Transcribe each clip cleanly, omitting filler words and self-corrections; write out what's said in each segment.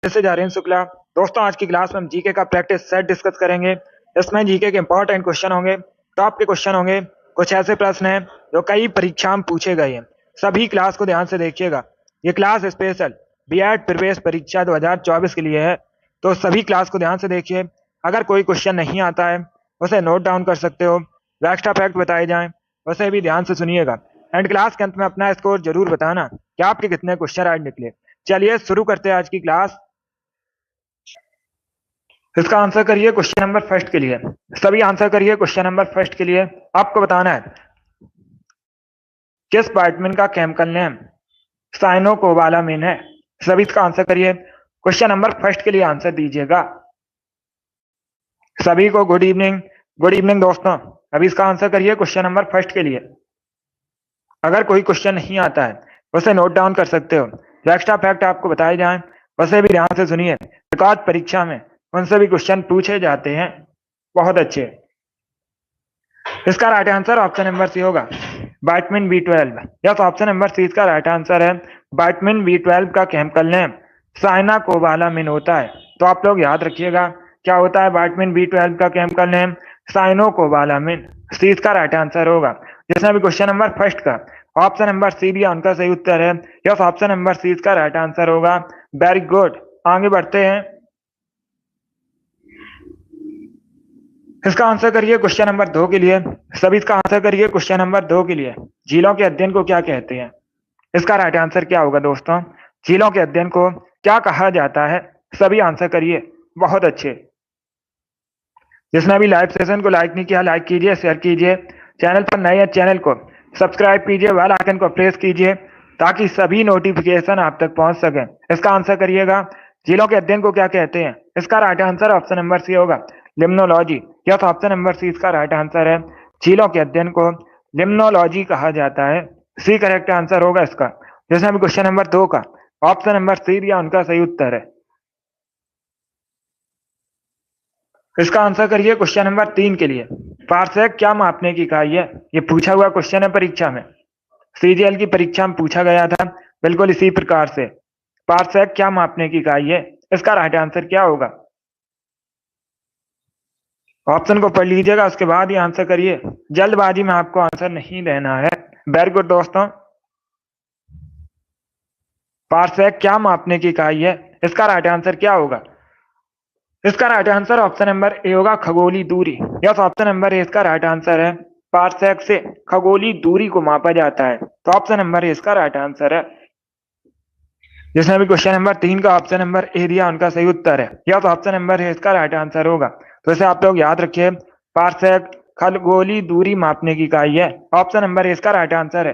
से जारेन शुक्ला। दोस्तों, आज की क्लास में हम जीके का प्रैक्टिस सेट डिस्कस करेंगे। इसमें जीके के इंपॉर्टेंट क्वेश्चन होंगे, टॉप के क्वेश्चन होंगे। कुछ ऐसे प्रश्न हैं जो कई परीक्षा में पूछे गए हैं। सभी क्लास को ध्यान से देखिएगा। ये क्लास स्पेशल बीएड प्रवेश परीक्षा 2024 के लिए है, तो सभी क्लास को ध्यान से देखिए। अगर कोई क्वेश्चन नहीं आता है उसे नोट डाउन कर सकते हो। एक्स्ट्रा फैक्ट बताए जाएं उसे भी ध्यान से सुनिएगा। एंड क्लास के अंत में अपना स्कोर जरूर बताना कि आपके कितने क्वेश्चन आज निकले। चलिए शुरू करते हैं आज की क्लास। इसका आंसर करिए क्वेश्चन नंबर फर्स्ट के लिए। सभी आंसर करिए क्वेश्चन नंबर फर्स्ट के लिए। आपको बताना है किस विटामिन का केमिकल नेम साइनोकोबालामिन है। सभी इसका आंसर करिए। क्वेश्चन नंबर फर्स्ट के लिए आंसर दीजिएगा। सभी को गुड इवनिंग। गुड इवनिंग दोस्तों। अभी इसका आंसर करिए क्वेश्चन नंबर फर्स्ट के लिए। अगर कोई क्वेश्चन नहीं आता है उसे नोट डाउन कर सकते हो। जो एक्स्ट्रा फैक्ट आपको बताए जाएं उसे भी ध्यान से सुनिए। रिकॉर्ड परीक्षा में उनसे भी क्वेश्चन पूछे जाते हैं। बहुत अच्छे। इसका right answer option number C होगा, vitamin B12। Yes, option number C इसका राइट आंसर है। विटामिन B12 का केमिकल नेम साइनाकोबालामिन होता है। तो आप लोग याद रखिएगा क्या होता है विटामिन B12 का केमिकल नेम, साइनोकोबालामिन। सी इसका राइट आंसर होगा। जिसने भी क्वेश्चन नंबर फर्स्ट का ऑप्शन नंबर सी दिया उनका सही उत्तर है। यस, ऑप्शन नंबर सी इसका राइट आंसर होगा। Very good. आगे बढ़ते हैं। इसका आंसर करिए क्वेश्चन नंबर 2 के लिए। सभी इसका आंसर करिए क्वेश्चन नंबर 2 के लिए। झीलों के अध्ययन को क्या कहते हैं। इसका राइट आंसर क्या होगा दोस्तों। झीलों के अध्ययन को क्या कहा जाता है। सभी आंसर करिए। बहुत अच्छे। जिसने अभी लाइव सेशन को लाइक नहीं किया, लाइक कीजिए, शेयर कीजिए। चैनल पर नए हैं चैनल को सब्सक्राइब कीजिए, बेल आइकन को प्रेस कीजिए ताकि सभी नोटिफिकेशन आप तक पहुंच सके। इसका आंसर करिएगा। झीलों के अध्ययन को क्या कहते हैं। इसका right answer option number C होगा, limnology. Yes, option number C इसका राइट आंसर है। झीलों के अध्ययन को लिम्नोलॉजी कहा जाता है। सी करेक्ट आंसर होगा इसका। जिसने भी क्वेश्चन नंबर 2 का ऑप्शन नंबर सी दिया उनका सही उत्तर है। इसका आंसर करिए क्वेश्चन नंबर 3 के लिए। पार्सेक क्या मापने की इकाई है। ये पूछा हुआ क्वेश्चन है परीक्षा में, सीजीएल की परीक्षा में पूछा गया था। बिल्कुल इसी प्रकार से पार्सेक क्या मापने की इकाई है। इसका राइट आंसर क्या होगा। ऑप्शन को पढ़ लीजिएगा, उसके बाद ही आंसर करिए। जल्दबाजी में आपको आंसर नहीं देना है। वेरी गुड दोस्तों। पार्सेक क्या मापने की इकाई है। इसका राइट आंसर क्या होगा। इसका right answer option number A होगा, खगोलीय दूरी। यस, ऑप्शन नंबर ए इसका राइट आंसर है। पार्सेक से खगोलीय दूरी को मापा जाता है। तो ऑप्शन नंबर ए इसका राइट आंसर है। जिसने भी क्वेश्चन नंबर 3 का ऑप्शन नंबर ए दिया उनका सही उत्तर है। यस, ऑप्शन नंबर ए इसका राइट आंसर होगा। तो इसे आप लोग याद रखिए। पार्सेक खगोलीय दूरी मापने की इकाई है। ऑप्शन नंबर ए इसका राइट आंसर है।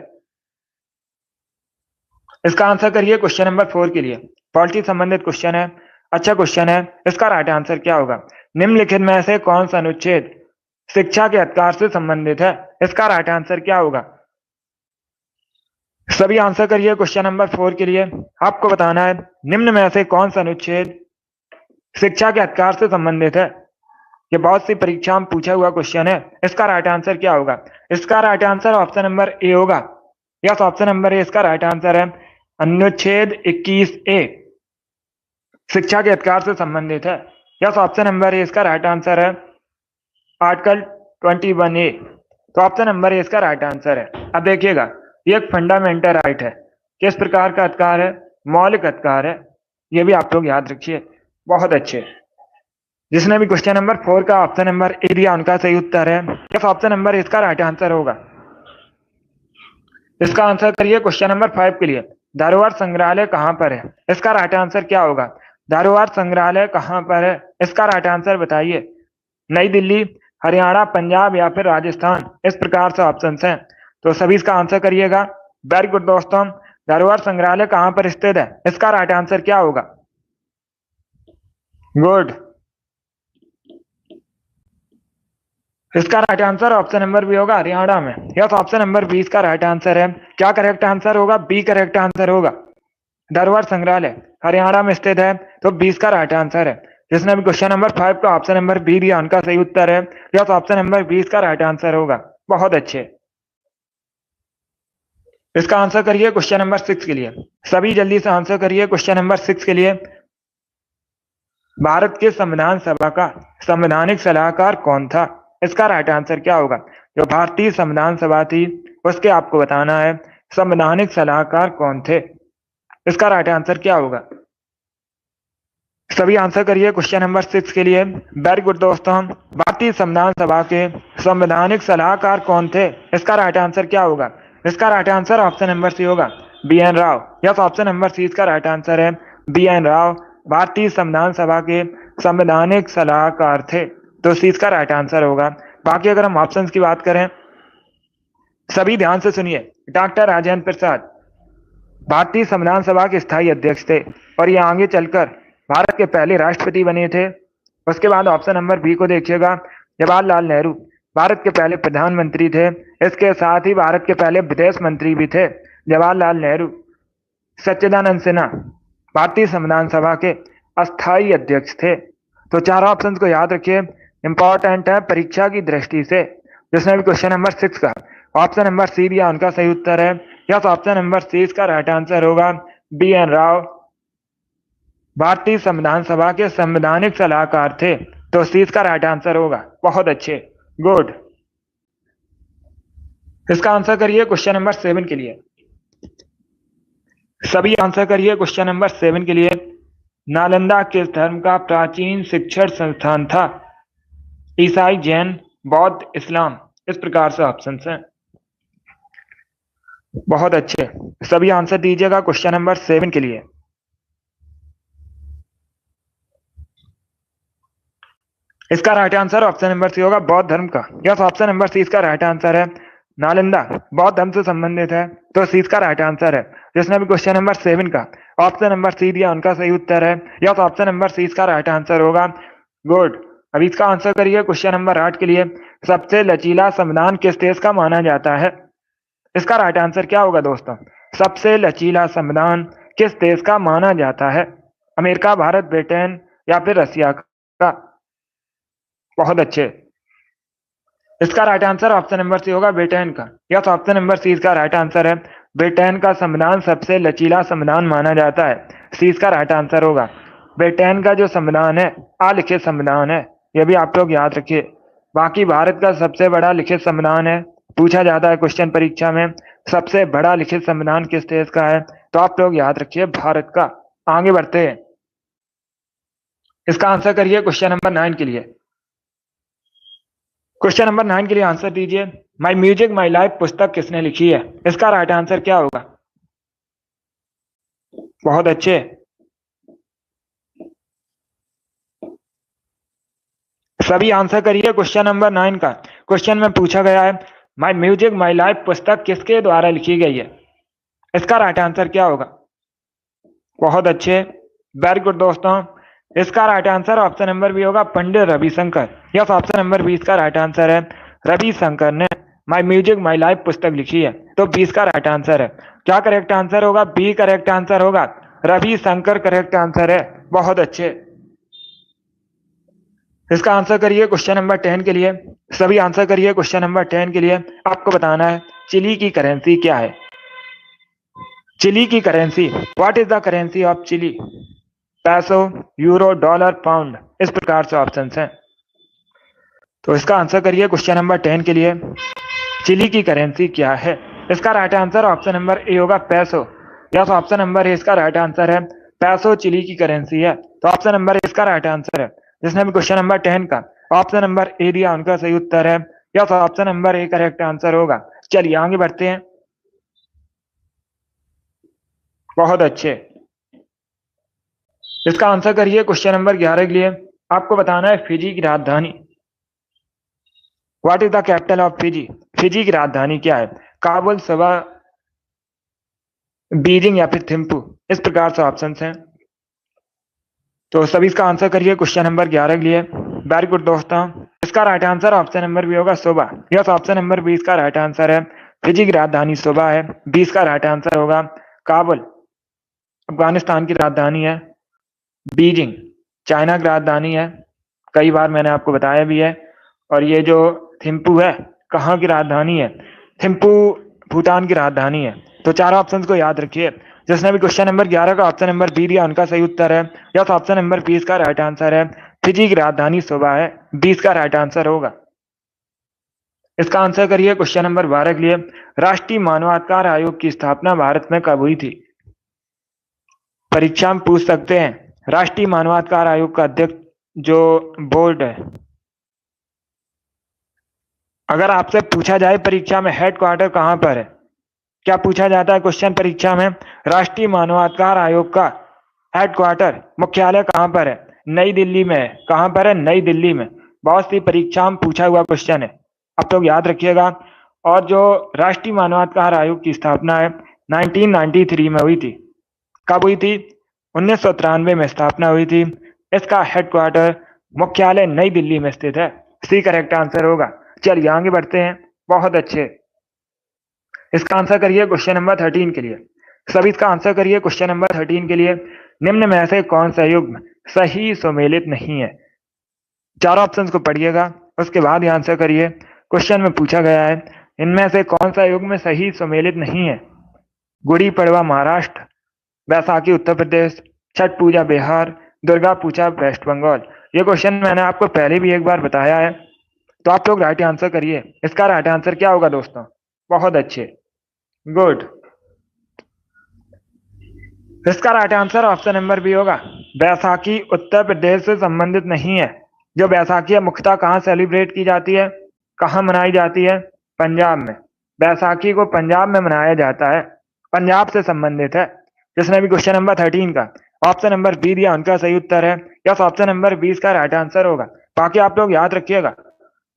इसका आंसर करिए क्वेश्चन नंबर 4 के लिए। पॉलिटी संबंधित क्वेश्चन है, अच्छा क्वेश्चन है। इसका राइट आंसर क्या होगा। निम्नलिखित में से कौन सा अनुच्छेद शिक्षा के अधिकार से संबंधित है। इसका राइट आंसर क्या होगा। सभी आंसर करिए क्वेश्चन नंबर 4 के लिए। आपको बताना है निम्न में से कौन सा अनुच्छेद शिक्षा के अधिकार से संबंधित है। ये बहुत सी परीक्षा में पूछा हुआ क्वेश्चन है। इसका राइट आंसर क्या होगा। इसका right answer option number A होगा। यस, ऑप्शन नंबर ए इसका राइट आंसर है। अनुच्छेद 21A शिक्षा के अधिकार से संबंधित है। यस, ऑप्शन नंबर ए इसका राइट आंसर है। Article 21A। तो ऑप्शन नंबर ए इसका राइट आंसर है। अब देखिएगा, ये एक फंडामेंटल राइट है। किस प्रकार का अधिकार है। मौलिक अधिकार है। ये भी आप लोग याद रखिए। बहुत अच्छे। जिसने भी क्वेश्चन नंबर 4 का ऑप्शन नंबर ए दिया उनका सही उत्तर है। यस, ऑप्शन नंबर इसका राइट आंसर होगा। इसका आंसर करिए क्वेश्चन नंबर 5 के लिए। धरोहर संग्रहालय कहां पर है। इसका राइट आंसर क्या होगा। धरोहर संग्रहालय कहां पर है। इसका राइट आंसर बताइए। नई दिल्ली, हरियाणा, पंजाब या फिर राजस्थान। इस प्रकार से ऑप्शन हैं, तो सभी इसका आंसर करिएगा। वेरी गुड दोस्तों। धरोहर संग्रहालय कहां पर स्थित है। इसका राइट आंसर क्या होगा। गुड। इसका right answer option number B होगा, हरियाणा में। यस, ऑप्शन नंबर 20 का राइट आंसर है। क्या करेक्ट आंसर होगा। बी करेक्ट आंसर होगा। धरोहर संग्रहालय हरियाणा में स्थित है, तो 20 का राइट आंसर है। जिसने भी क्वेश्चन नंबर 5 का ऑप्शन नंबर बी दिया उनका सही उत्तर है। यस, ऑप्शन नंबर 20 का राइट आंसर होगा। बहुत अच्छे। इसका आंसर करिए क्वेश्चन नंबर 6 के लिए। सभी जल्दी से आंसर करिए क्वेश्चन नंबर 6 के लिए। भारत के संविधान सभा का संवैधानिक सलाहकार कौन था? इसका राइट आंसर क्या होगा? जो भारतीय संविधान सभा थी उसके आपको बताना है संवैधानिक सलाहकार कौन थे। इसका राइट आंसर क्या होगा? सभी आंसर करिए क्वेश्चन नंबर 6 के लिए। वेरी गुड दोस्तों, भारतीय संविधान सभा के संवैधानिक सलाहकार कौन थे? इसका राइट आंसर क्या होगा? इसका right answer option number C होगा, B N Rau. Yes, option number C इसका राइट आंसर है, बी एन राव भारतीय संविधान सभा के संवैधानिक सलाहकार थे। तो सी इसका राइट आंसर होगा। बाकी अगर हम ऑप्शंस की बात करें, सभी ध्यान से सुनिए। डॉक्टर राजेंद्र प्रसाद भारतीय संविधान सभा के स्थायी अध्यक्ष थे और ये आगे चलकर भारत के पहले राष्ट्रपति बने थे। उसके बाद ऑप्शन नंबर बी को देखिएगा, जवाहरलाल नेहरू भारत के पहले प्रधानमंत्री थे। इसके साथ ही भारत के पहले विदेश मंत्री भी थे जवाहरलाल नेहरू। सच्चिदानंद सिन्हा भारतीय संविधान सभा के अस्थायी अध्यक्ष थे। तो चारों ऑप्शन को याद रखिए, इंपॉर्टेंट है परीक्षा की दृष्टि से। जिसने भी क्वेश्चन नंबर 6 का ऑप्शन नंबर सी दिया उनका सही उत्तर है। यस, ऑप्शन नंबर सी इसका राइट आंसर होगा, बी एन राव भारतीय संविधान सभा के संवैधानिक सलाहकार थे। तो सी इसका राइट आंसर होगा। बहुत अच्छे, गुड। इसका आंसर करिए क्वेश्चन नंबर 7 के लिए। सभी आंसर करिए क्वेश्चन नंबर 7 के लिए। नालंदा किस धर्म का प्राचीन शिक्षण संस्थान था? ईसाई, जैन, बौद्ध, इस्लाम। इस प्रकार से ऑप्शन हैं। बहुत अच्छे, सभी आंसर दीजिएगा क्वेश्चन नंबर 7 के लिए। इसका right answer option number C होगा, बौद्ध धर्म का। यस, ऑप्शन नंबर सी इसका राइट आंसर है। नालंदा बौद्ध धर्म से संबंधित है, तो सी इसका राइट आंसर है। जिसने भी क्वेश्चन नंबर 7 का ऑप्शन नंबर सी दिया उनका सही उत्तर है। यस, ऑप्शन नंबर सी इसका राइट आंसर होगा। गुड। अभी इसका आंसर करिए क्वेश्चन नंबर 8 के लिए। सबसे लचीला संविधान किस देश का माना जाता है? इसका राइट आंसर क्या होगा दोस्तों? सबसे लचीला संविधान किस देश का माना जाता है? अमेरिका, भारत, ब्रिटेन या फिर रसिया का? बहुत अच्छे, इसका right answer option number C होगा, ब्रिटेन का। यस, ऑप्शन नंबर सी इसका राइट आंसर है। ब्रिटेन का संविधान सबसे लचीला संविधान माना जाता है। सी इसका राइट आंसर होगा। ब्रिटेन का जो संविधान है अलिखित संविधान है, यह भी आप लोग याद रखिए। बाकी भारत का सबसे बड़ा लिखित संविधान है। पूछा जाता है क्वेश्चन परीक्षा में, सबसे बड़ा लिखित संविधान किस देश का है? तो आप लोग याद रखिए भारत का। आगे बढ़ते हैं। इसका आंसर करिए क्वेश्चन नंबर 9 के लिए। क्वेश्चन नंबर 9 के लिए आंसर दीजिए। माई म्यूजिक माई लाइफ पुस्तक किसने लिखी है? इसका राइट आंसर क्या होगा? बहुत अच्छे, सभी आंसर करिए क्वेश्चन नंबर 9 का। क्वेश्चन में पूछा गया है माई म्यूजिक माई लाइफ पुस्तक किसके द्वारा लिखी गई है? इसका राइट आंसर क्या होगा? बहुत अच्छे, वेरी गुड दोस्तों। इसका right answer option number B होगा, Pandit Ravishankar. Yes, option number 20 का राइट आंसर है। रविशंकर ने माई म्यूजिक माई लाइफ पुस्तक लिखी है, तो 20 का राइट आंसर है। क्या करेक्ट आंसर होगा? बी करेक्ट आंसर होगा, रविशंकर करेक्ट आंसर है। बहुत अच्छे, इसका आंसर करिए क्वेश्चन नंबर 10 के लिए। सभी आंसर करिए क्वेश्चन नंबर 10 के लिए। आपको बताना है चिली की करेंसी क्या है? चिली की currency, what is the currency of Chile? Peso, euro, dollar, pound. इस प्रकार से ऑप्शन हैं। तो इसका आंसर करिए क्वेश्चन नंबर 10 के लिए। चिली की करेंसी क्या है? इसका right answer option number A होगा, पैसो। यस, ऑप्शन नंबर ए इसका राइट आंसर है। पैसो चिली की करेंसी है, तो ऑप्शन नंबर इसका राइट आंसर है। जिसने भी क्वेश्चन नंबर 10 का ऑप्शन नंबर ए दिया उनका सही उत्तर है। Yes, option number A correct answer होगा। चलिए आगे बढ़ते हैं। बहुत अच्छे, इसका आंसर करिए क्वेश्चन नंबर 11 के लिए। आपको बताना है फिजी की राजधानी, what is the capital of Fiji? Fiji की राजधानी क्या है? काबुल, सबा, बीजिंग या फिर थिम्पू। इस प्रकार से ऑप्शन हैं। तो सभी इसका आंसर करिए क्वेश्चन नंबर 11 के लिए। वेरी गुड दोस्तों। इसका right answer option number B होगा, सोबा। यस, ऑप्शन नंबर 20 का राइट आंसर है। फिजी की राजधानी सोबा है। 20 का राइट आंसर होगा। काबुल अफगानिस्तान की राजधानी है। बीजिंग चाइना की राजधानी है, कई बार मैंने आपको बताया भी है। और ये जो थिम्पू है कहाँ की राजधानी है? थिम्पू भूटान की राजधानी है। तो चार ऑप्शंस को याद रखिए, जिसने भी क्वेश्चन नंबर 11 का ऑप्शन नंबर बी दिया उनका सही उत्तर है। यस, ऑप्शन नंबर 20 का राइट आंसर है। फिजी की राजधानी सुबह है, 20 का राइट आंसर होगा। इसका आंसर करिए क्वेश्चन नंबर 12 के लिए। राष्ट्रीय मानवाधिकार आयोग की स्थापना भारत में कब हुई थी? परीक्षा में पूछ सकते हैं। राष्ट्रीय मानवाधिकार आयोग का अध्यक्ष जो बोर्ड है, अगर आपसे पूछा जाए परीक्षा में हेडक्वार्टर कहां पर है, क्या पूछा जाता है क्वेश्चन परीक्षा में? राष्ट्रीय मानवाधिकार आयोग का हेडक्वार्टर मुख्यालय कहां पर है? नई दिल्ली में है। कहां पर है? नई दिल्ली में। बहुत सी परीक्षा में पूछा हुआ क्वेश्चन है, आप लोग याद रखिएगा। और जो राष्ट्रीय मानवाधिकार आयोग की स्थापना है 1993 में हुई थी। कब हुई थी? 1993 में स्थापना हुई थी। इसका हेडक्वार्टर मुख्यालय नई दिल्ली में स्थित है। सी करेक्ट आंसर होगा। चलिए आगे बढ़ते हैं। बहुत अच्छे। इसका आंसर करिए क्वेश्चन नंबर 13 के लिए। सभी इसका आंसर करिए क्वेश्चन नंबर 13 के लिए। निम्न में से कौन सा युग्म सही सुमेलित नहीं है? चारों ऑप्शंस को पढ़िएगा, उसके बाद ही आंसर करिए। क्वेश्चन में पूछा गया है इनमें से कौन सा युग्म सही सुमेलित नहीं है? गुड़ी पड़वा महाराष्ट्र, बैसाखी उत्तर प्रदेश, छठ पूजा बिहार, दुर्गा पूजा वेस्ट बंगाल। ये क्वेश्चन मैंने आपको पहले भी एक बार बताया है, तो आप लोग राइट आंसर करिए। इसका राइट आंसर क्या होगा दोस्तों? बहुत अच्छे, गुड। इसका right answer option number B होगा। बैसाखी उत्तर प्रदेश से संबंधित नहीं है। जो बैसाखी है मुख्यतः कहाँ सेलिब्रेट की जाती है, कहाँ मनाई जाती है? पंजाब में। बैसाखी को पंजाब में मनाया जाता है, पंजाब से संबंधित है। जिसने भी क्वेश्चन नंबर 13 का ऑप्शन नंबर बी दिया उनका सही उत्तर है। यस, ऑप्शन नंबर 20 का राइट आंसर होगा। बाकी आप लोग याद रखिएगा,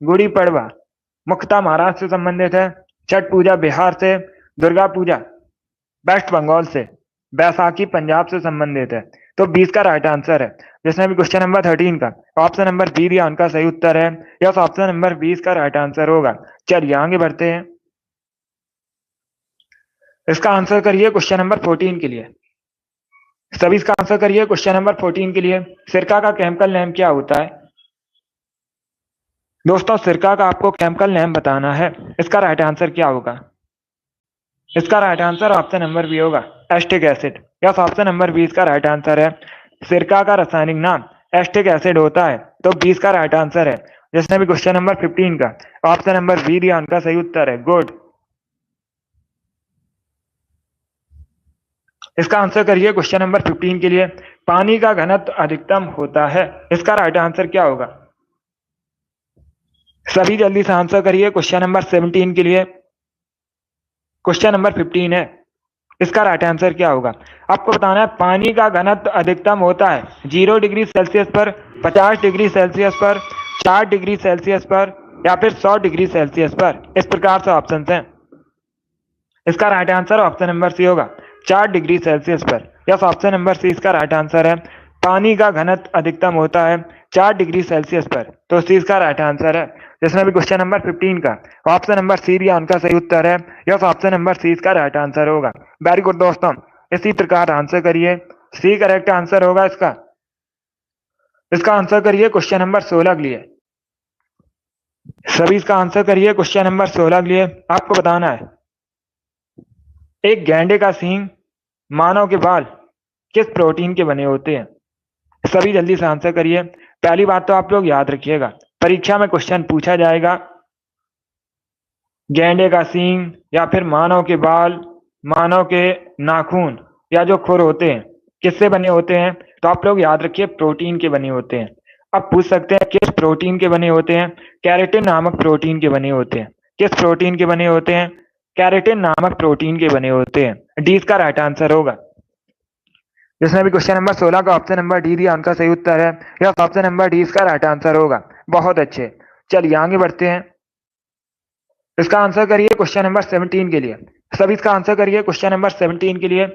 गुड़ी पड़वा मुख्यतः महाराष्ट्र से संबंधित है, छठ पूजा बिहार से, दुर्गा पूजा वेस्ट बंगाल से, बैसाखी पंजाब से संबंधित है। तो 20 का राइट आंसर है। जिसने भी क्वेश्चन नंबर 13 का ऑप्शन नंबर बी दिया उनका सही उत्तर है। यस, ऑप्शन नंबर 20 का राइट आंसर होगा। चलिए आगे बढ़ते हैं। इसका आंसर करिए क्वेश्चन नंबर 14 के लिए। सभी इसका आंसर करिए क्वेश्चन नंबर 14 के लिए। सिरका का केमिकल नेम क्या होता है? दोस्तों सिरका का आपको केमिकल नेम बताना है। इसका राइट आंसर क्या होगा? इसका right answer option number B होगा, acetic acid. Yes, option number 20 का राइट आंसर है। सिरका का रासायनिक नाम एस्टिक एसिड होता है, तो 20 का राइट आंसर है। जिसने भी क्वेश्चन नंबर 15 का ऑप्शन नंबर बी दिया उनका सही उत्तर है, गुड। इसका आंसर करिए क्वेश्चन नंबर 15 के लिए। पानी का घनत्व अधिकतम होता है, इसका राइट आंसर क्या होगा? सभी जल्दी से आंसर करिए क्वेश्चन नंबर 17 के लिए। क्वेश्चन नंबर 15 है, इसका राइट आंसर क्या होगा? आपको बताना है पानी का घनत्व अधिकतम होता है 0 डिग्री सेल्सियस पर, 50 डिग्री सेल्सियस पर, 60 डिग्री सेल्सियस पर, या फिर 100 डिग्री सेल्सियस पर। इस प्रकार से ऑप्शन हैं। इसका right answer option number C होगा, 4 डिग्री सेल्सियस पर। यस, ऑप्शन नंबर सी इसका राइट आंसर है। पानी का घनत्व अधिकतम होता है 4 डिग्री सेल्सियस पर, तो सी इसका राइट आंसर है। जिसमें भी क्वेश्चन नंबर 15 का ऑप्शन नंबर सी दिया उनका सही उत्तर है। यस, ऑप्शन नंबर सी इसका राइट आंसर होगा। वेरी गुड दोस्तों, इसी प्रकार आंसर करिए। सी करेक्ट आंसर होगा इसका। इसका आंसर करिए क्वेश्चन नंबर 16 के लिए। सभी इसका आंसर करिए क्वेश्चन नंबर 16 के लिए। आपको बताना है एक गैंडे का सींग, मानव के बाल किस प्रोटीन के बने होते हैं? सभी जल्दी से आंसर करिए। पहली बात तो आप लोग याद रखिएगा, परीक्षा में क्वेश्चन पूछा जाएगा गैंडे का सींग या फिर मानव के बाल, मानव के नाखून या जो खुर होते हैं किससे बने होते हैं? तो आप लोग याद रखिए प्रोटीन के बने होते हैं। अब पूछ सकते हैं किस प्रोटीन के बने होते हैं? कैरेटिन नामक प्रोटीन के बने होते हैं। किस प्रोटीन के बने होते हैं? कैरेटिन नामक प्रोटीन के बने होते हैं। डी इसका राइट आंसर होगा। जिसने भी क्वेश्चन नंबर 16 का ऑप्शन नंबर डी दिया उनका सही उत्तर है। यह ऑप्शन नंबर डी इसका राइट आंसर होगा। बहुत अच्छे, चलिए आगे बढ़ते हैं। इसका आंसर करिए क्वेश्चन नंबर 17 के लिए। सभी इसका आंसर करिए क्वेश्चन नंबर 17 के लिए।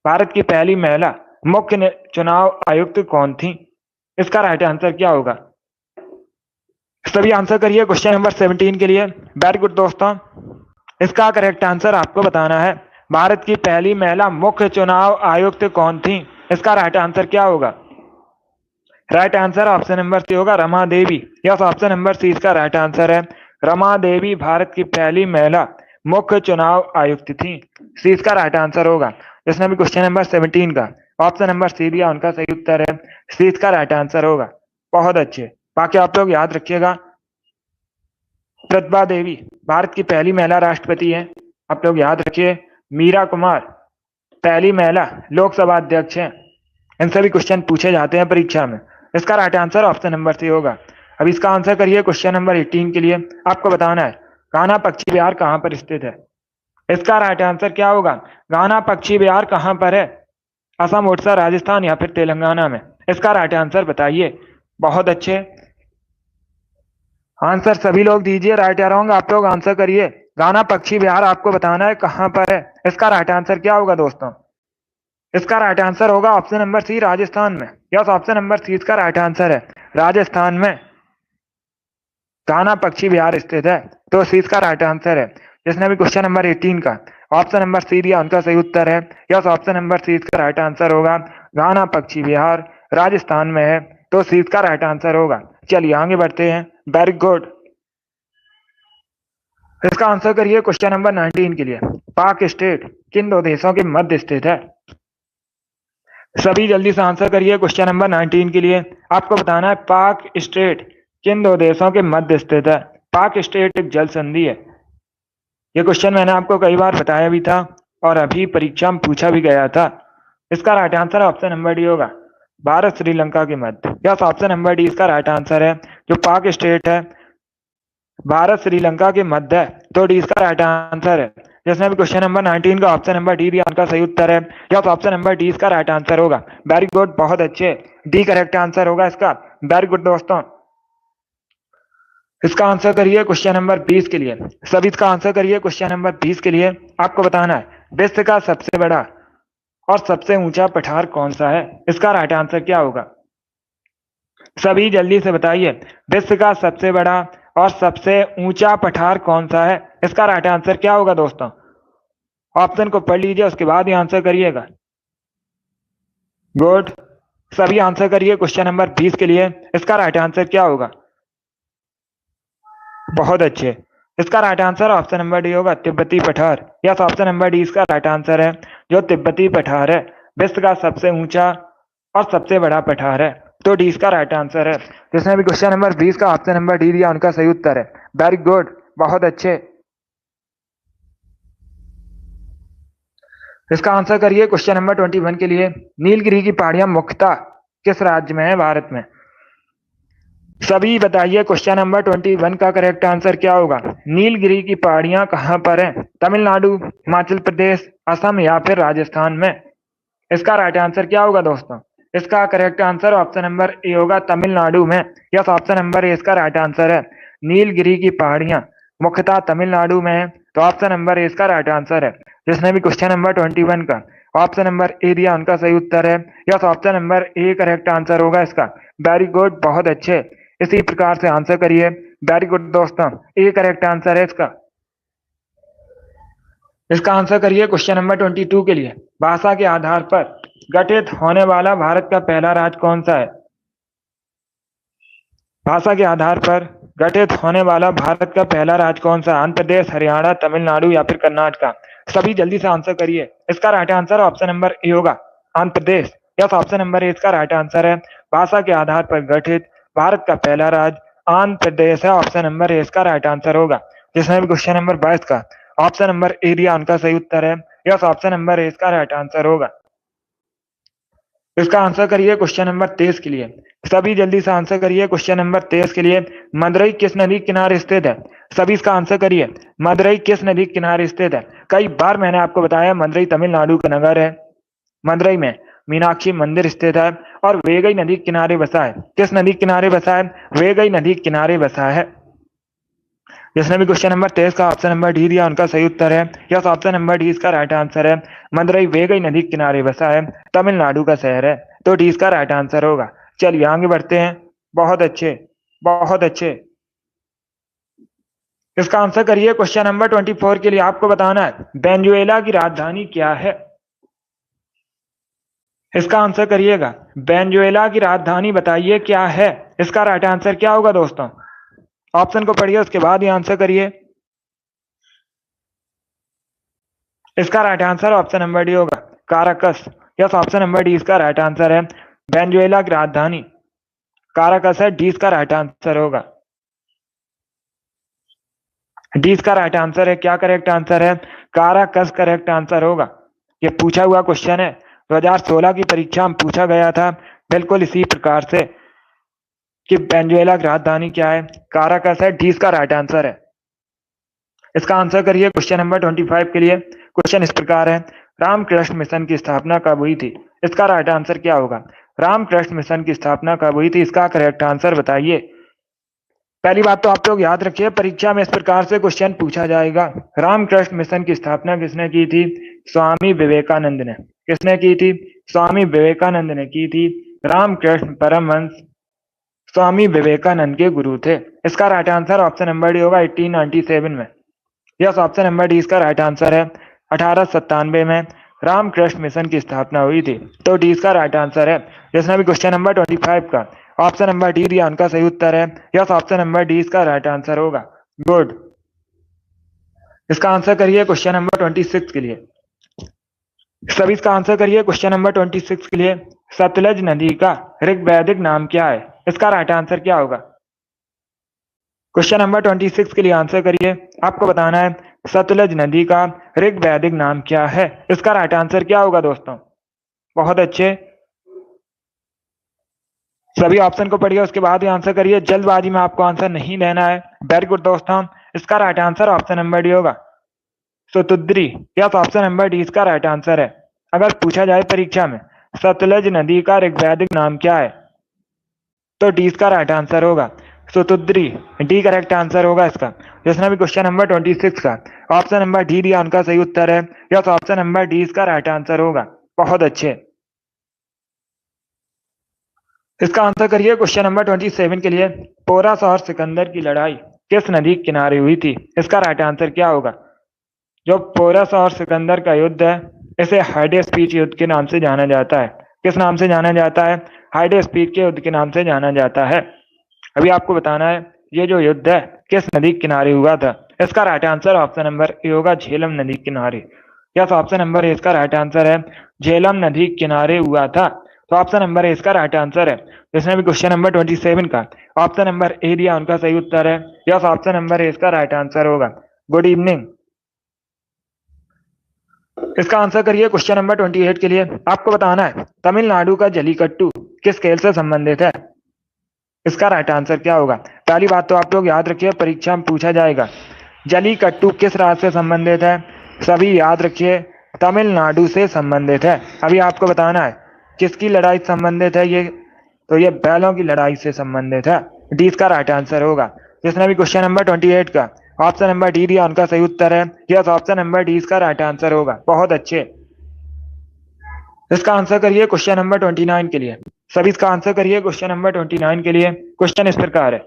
भारत की पहली महिला मुख्य चुनाव आयुक्त कौन थी? इसका राइट आंसर क्या होगा? सभी आंसर करिए क्वेश्चन नंबर 17 के लिए। वेरी गुड दोस्तों, इसका करेक्ट आंसर आपको बताना है। भारत की पहली महिला मुख्य चुनाव आयुक्त कौन थी? इसका राइट आंसर क्या होगा? Right answer option number C होगा, Rama Devi. Yes, option number C इसका राइट आंसर है। रमा देवी भारत की पहली महिला मुख्य चुनाव आयुक्त थी। सी इसका राइट आंसर होगा। जिसने भी क्वेश्चन नंबर 17 का ऑप्शन नंबर सी दिया उनका सही उत्तर है सी इसका राइट आंसर होगा। बहुत अच्छे। बाकी आप लोग याद रखिएगा, प्रतिभा देवी भारत की पहली महिला राष्ट्रपति है। आप लोग याद रखिए, मीरा कुमार पहली महिला लोकसभा अध्यक्ष है। इनसे भी क्वेश्चन पूछे जाते हैं परीक्षा में। इसका right answer option number C होगा। अब इसका आंसर करिए क्वेश्चन नंबर 18 के लिए। आपको बताना है कान्हा पक्षी विहार कहाँ पर स्थित है। इसका राइट आंसर क्या होगा? कान्हा पक्षी विहार कहाँ पर है? असम, उड़ीसा, राजस्थान या फिर तेलंगाना में? इसका राइट आंसर बताइए। बहुत अच्छे आंसर सभी लोग दीजिए, राइट या रॉन्ग आप लोग आंसर करिए। कान्हा पक्षी विहार आपको बताना है कहां पर है। इसका राइट आंसर क्या होगा दोस्तों? इसका राइट आंसर होगा ऑप्शन नंबर सी, राजस्थान में। यस, ऑप्शन नंबर सी इसका राइट आंसर है। राजस्थान में कान्हा पक्षी विहार स्थित है, तो सी इसका राइट आंसर है। जिसने भी क्वेश्चन नंबर 18 का ऑप्शन नंबर सी दिया उनका सही उत्तर है। यस, ऑप्शन नंबर सी इसका राइट आंसर होगा। कान्हा पक्षी विहार राजस्थान में है, तो सी इसका राइट आंसर होगा। चलिए आगे बढ़ते हैं। Very good. इसका आंसर करिए क्वेश्चन नंबर 19 के लिए। पाक स्टेट किन दो देशों के मध्य स्थित है? सभी जल्दी से आंसर करिए क्वेश्चन नंबर 19 के लिए। आपको बताना है पाक स्टेट किन दो देशों के मध्य स्थित है। पाक स्टेट एक जल संधि है। ये क्वेश्चन मैंने आपको कई बार बताया भी था और अभी परीक्षा में पूछा भी गया था। इसका right answer option number D होगा, भारत श्रीलंका के मध्य। यस, ऑप्शन नंबर डी इसका राइट आंसर है। जो पाक स्टेट है भारत श्रीलंका के मध्य है, तो डी इसका राइट आंसर है। जिसने भी क्वेश्चन नंबर 19 का ऑप्शन नंबर डी दिया उनका सही उत्तर है। यस, ऑप्शन नंबर डी इसका राइट आंसर होगा। वेरी गुड, बहुत अच्छे। डी करेक्ट आंसर होगा इसका। वेरी गुड दोस्तों। इसका आंसर करिए क्वेश्चन नंबर 20 के लिए। सभी इसका आंसर करिए क्वेश्चन नंबर 20 के लिए। आपको बताना है विश्व का सबसे बड़ा और सबसे ऊंचा पठार कौन सा है। इसका राइट आंसर क्या होगा? सभी जल्दी से बताइए, विश्व का सबसे बड़ा और सबसे ऊंचा पठार कौन सा है। इसका राइट आंसर क्या होगा दोस्तों? ऑप्शन को पढ़ लीजिए, उसके बाद ही आंसर करिएगा। गुड, सभी आंसर करिए क्वेश्चन नंबर 20 के लिए। इसका राइट आंसर क्या होगा? बहुत अच्छे। इसका right answer option number D होगा, तिब्बती पठार। यस, ऑप्शन नंबर डी इसका राइट आंसर है। जो तिब्बती पठार है विश्व का सबसे ऊंचा और सबसे बड़ा पठार है, तो डी इसका राइट आंसर है। जिसने भी क्वेश्चन नंबर 20 का ऑप्शन नंबर डी दिया उनका सही उत्तर है। वेरी गुड, बहुत अच्छे। इसका आंसर करिए क्वेश्चन नंबर 21 के लिए। नीलगिरी की पहाड़ियां मुख्यतः किस राज्य में है भारत में? सभी बताइए क्वेश्चन नंबर 21 का करेक्ट आंसर क्या होगा? नीलगिरी की पहाड़ियां कहां पर हैं? तमिलनाडु, हिमाचल प्रदेश, असम या फिर राजस्थान में? इसका राइट आंसर क्या होगा दोस्तों? इसका correct answer option number A होगा, तमिलनाडु में। यस, ऑप्शन नंबर ए इसका राइट आंसर है। नीलगिरी की पहाड़ियां मुख्यतः तमिलनाडु में है, तो ऑप्शन नंबर ए इसका राइट आंसर है। जिसने भी क्वेश्चन नंबर 21 का ऑप्शन नंबर ए दिया उनका सही उत्तर है। Yes, option number A correct answer होगा इसका। वेरी गुड, बहुत अच्छे। इसी प्रकार से आंसर करिए। वेरी गुड दोस्तों, ए करेक्ट आंसर है इसका। इसका आंसर करिए क्वेश्चन नंबर 22 के लिए। भाषा के आधार पर गठित होने वाला भारत का पहला राज्य कौन सा है? भाषा के आधार पर गठित होने वाला भारत का पहला राज्य कौन सा? आंध्र प्रदेश, हरियाणा, तमिलनाडु या फिर कर्नाटका? सभी जल्दी से आंसर करिए। इसका right answer option number A होगा, Andhra Pradesh. Yes, option number A इसका राइट आंसर है। भाषा के आधार पर गठित भारत का पहला राज्य आंध्र प्रदेश है। ऑप्शन नंबर ए इसका राइट आंसर होगा। जिसने भी क्वेश्चन नंबर 22 का ऑप्शन नंबर ए दिया उनका सही उत्तर है। यस, ऑप्शन नंबर ए इसका राइट आंसर होगा। इसका आंसर करिए क्वेश्चन नंबर 23 के लिए। सभी जल्दी से आंसर करिए क्वेश्चन नंबर 23 के लिए। मदुरई किस नदी के किनारे स्थित है? सभी इसका आंसर करिए। मदुरई किस नदी के किनारे स्थित है? कई बार मैंने आपको बताया मदुरई तमिलनाडु का नगर है। मदुरई में मीनाक्षी मंदिर स्थित है और वेगई नदी के किनारे बसा है। किस नदी के किनारे बसा है? वेगई नदी के किनारे बसा है। जिसने भी क्वेश्चन नंबर 23 का ऑप्शन नंबर डी दिया उनका सही उत्तर है। यस, ऑप्शन नंबर डी इसका राइट आंसर है। मदुरई वेगई नदी के किनारे बसा है, तमिलनाडु का शहर है, तो डी इसका राइट आंसर होगा। चलिए आगे बढ़ते हैं। बहुत अच्छे, बहुत अच्छे। इसका आंसर करिए क्वेश्चन नंबर 24 के लिए। आपको बताना है वेनेजुएला की राजधानी क्या है? इसका आंसर करिएगा। वेनेजुएला की राजधानी बताइए क्या है। इसका राइट आंसर क्या होगा दोस्तों? ऑप्शन को पढ़िए, उसके बाद ही आंसर करिए। इसका right answer option number D होगा, Caracas. Yes, option number D इसका राइट आंसर है। वेनेजुएला की राजधानी काराकस है, डी इसका राइट आंसर होगा। डी इसका राइट आंसर है। क्या करेक्ट आंसर है? काराकस करेक्ट आंसर होगा। ये पूछा हुआ क्वेश्चन है, 2016 की परीक्षा में पूछा गया था बिल्कुल इसी प्रकार से कि वेनेजुएला की राजधानी क्या है? काराकस है, डी इसका राइट आंसर है। इसका आंसर करिए क्वेश्चन नंबर 25 के लिए। क्वेश्चन इस प्रकार है, रामकृष्ण मिशन की स्थापना कब हुई थी? इसका राइट आंसर क्या होगा? रामकृष्ण मिशन की स्थापना कब हुई थी? इसका करेक्ट आंसर बताइए। पहली बात तो आप लोग याद रखिए, परीक्षा में इस प्रकार से क्वेश्चन पूछा जाएगा। रामकृष्ण मिशन की स्थापना किसने की थी? स्वामी विवेकानंद ने। किसने की थी? स्वामी विवेकानंद ने की थी। रामकृष्ण परमहंस स्वामी विवेकानंद के गुरु थे। इसका right answer option number D होगा 1897 में। यस, ऑप्शन नंबर डी इसका राइट आंसर है। 1897 में रामकृष्ण मिशन की स्थापना हुई थी, तो डी इसका राइट आंसर है। जिसने भी क्वेश्चन नंबर 25 का ऑप्शन नंबर डी दिया उनका सही उत्तर है। यस, ऑप्शन नंबर डी इसका राइट आंसर होगा। गुड। इसका आंसर करिए क्वेश्चन नंबर 26 के लिए। सभी इसका आंसर करिए क्वेश्चन नंबर 26 के लिए। सतलज नदी का ऋग्वैदिक नाम क्या है? इसका राइट आंसर क्या होगा? क्वेश्चन नंबर 26 के लिए आंसर करिए। आपको बताना है सतलज नदी का ऋग्वैदिक नाम क्या है। इसका राइट आंसर क्या होगा दोस्तों? बहुत अच्छे, सभी ऑप्शन को पढ़िए, उसके बाद ही आंसर करिए। जल्दबाजी में आपको आंसर नहीं देना है। वेरी गुड दोस्तों। इसका right answer option number D होगा, Satudri. Yes, option number D इसका राइट आंसर है। अगर पूछा जाए परीक्षा में सतलज नदी का ऋग्वैदिक नाम क्या है, तो डी इसका राइट आंसर होगा, सतुद्री। डी करेक्ट आंसर होगा इसका। जिसने भी क्वेश्चन नंबर 26 का ऑप्शन नंबर डी दिया उनका सही उत्तर है। यस, ऑप्शन नंबर डी इसका राइट आंसर होगा। बहुत अच्छे। इसका आंसर करिए क्वेश्चन नंबर 27 के लिए। पोरस और सिकंदर की लड़ाई किस नदी के किनारे हुई थी? इसका राइट आंसर क्या होगा? जो पोरस और सिकंदर का युद्ध है, इसे हाइडेस्पीच युद्ध के नाम से जाना जाता है। किस नाम से जाना जाता है? हाइडेस्पीच के युद्ध के नाम से जाना जाता है। अभी आपको बताना है ये जो युद्ध है किस नदी के किनारे हुआ था। इसका right answer option number A होगा, झेलम नदी के किनारे। यस, ऑप्शन नंबर ए इसका राइट आंसर है। झेलम नदी के किनारे हुआ था, तो ऑप्शन नंबर ए इसका राइट आंसर है। जिसने भी क्वेश्चन नंबर 27 का ऑप्शन नंबर ए दिया उनका सही उत्तर है। यस, ऑप्शन नंबर ए इसका राइट आंसर होगा। Good evening. इसका आंसर करिए क्वेश्चन नंबर 28 के लिए। आपको बताना है तमिलनाडु का जलीकट्टू किस खेल से संबंधित है? इसका राइट आंसर क्या होगा? पहली बात तो आप लोग याद रखिए, परीक्षा में पूछा जाएगा जलीकट्टू किस राज्य से संबंधित है। सभी याद रखिए, तमिलनाडु से संबंधित है। अभी आपको बताना है किसकी लड़ाई से संबंधित है ये, तो ये बैलों की लड़ाई से संबंधित है। डी इसका राइट आंसर होगा। जिसने भी क्वेश्चन नंबर 28 का ऑप्शन नंबर डी दिया उनका सही उत्तर है। यस, ऑप्शन नंबर डी इसका राइट आंसर होगा। बहुत अच्छे। इसका आंसर करिए क्वेश्चन नंबर 29 के लिए। सभी इसका आंसर करिए क्वेश्चन नंबर 29 के लिए। क्वेश्चन इस प्रकार है,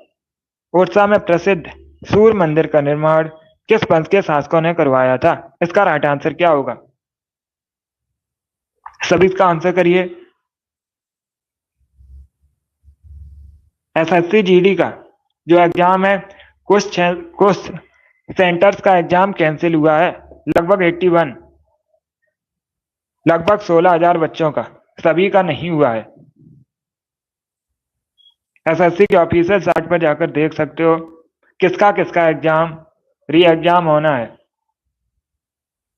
ओडिशा में प्रसिद्ध सूर्य मंदिर का निर्माण किस वंश के शासकों ने करवाया था? इसका राइट आंसर क्या होगा? सभी इसका आंसर करिए। एसएससी जीडी का जो एग्जाम है, कुछ सेंटर्स का एग्जाम कैंसिल हुआ है, लगभग 81, लगभग 16,000 बच्चों का, सभी का नहीं हुआ है। एसएससी के ऑफिशियल साइट पर जाकर देख सकते हो किसका किसका एग्जाम री एग्जाम होना है।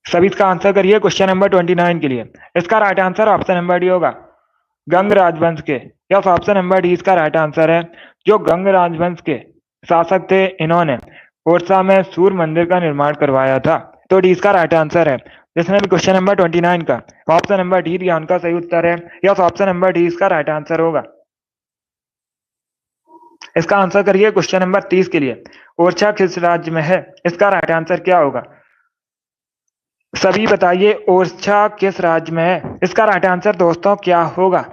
सभी इसका आंसर करिए क्वेश्चन नंबर 29 के लिए। इसका right answer option number D होगा, गंग राजवंश के। यस, ऑप्शन नंबर डी इसका राइट आंसर है। जो गंग राजवंश के शासक थे, इन्होंने ओडिशा में सूर्य मंदिर का निर्माण करवाया था, तो डी इसका राइट आंसर है। जिसने भी क्वेश्चन नंबर 29 का ऑप्शन नंबर डी दिया उनका सही उत्तर है। यस, ऑप्शन नंबर डी इसका राइट आंसर होगा। इसका आंसर करिए क्वेश्चन नंबर 30 के लिए। ओरछा किस राज्य में है? इसका राइट आंसर क्या होगा? सभी बताइए, ओरछा किस राज्य में है? इसका राइट आंसर दोस्तों क्या होगा?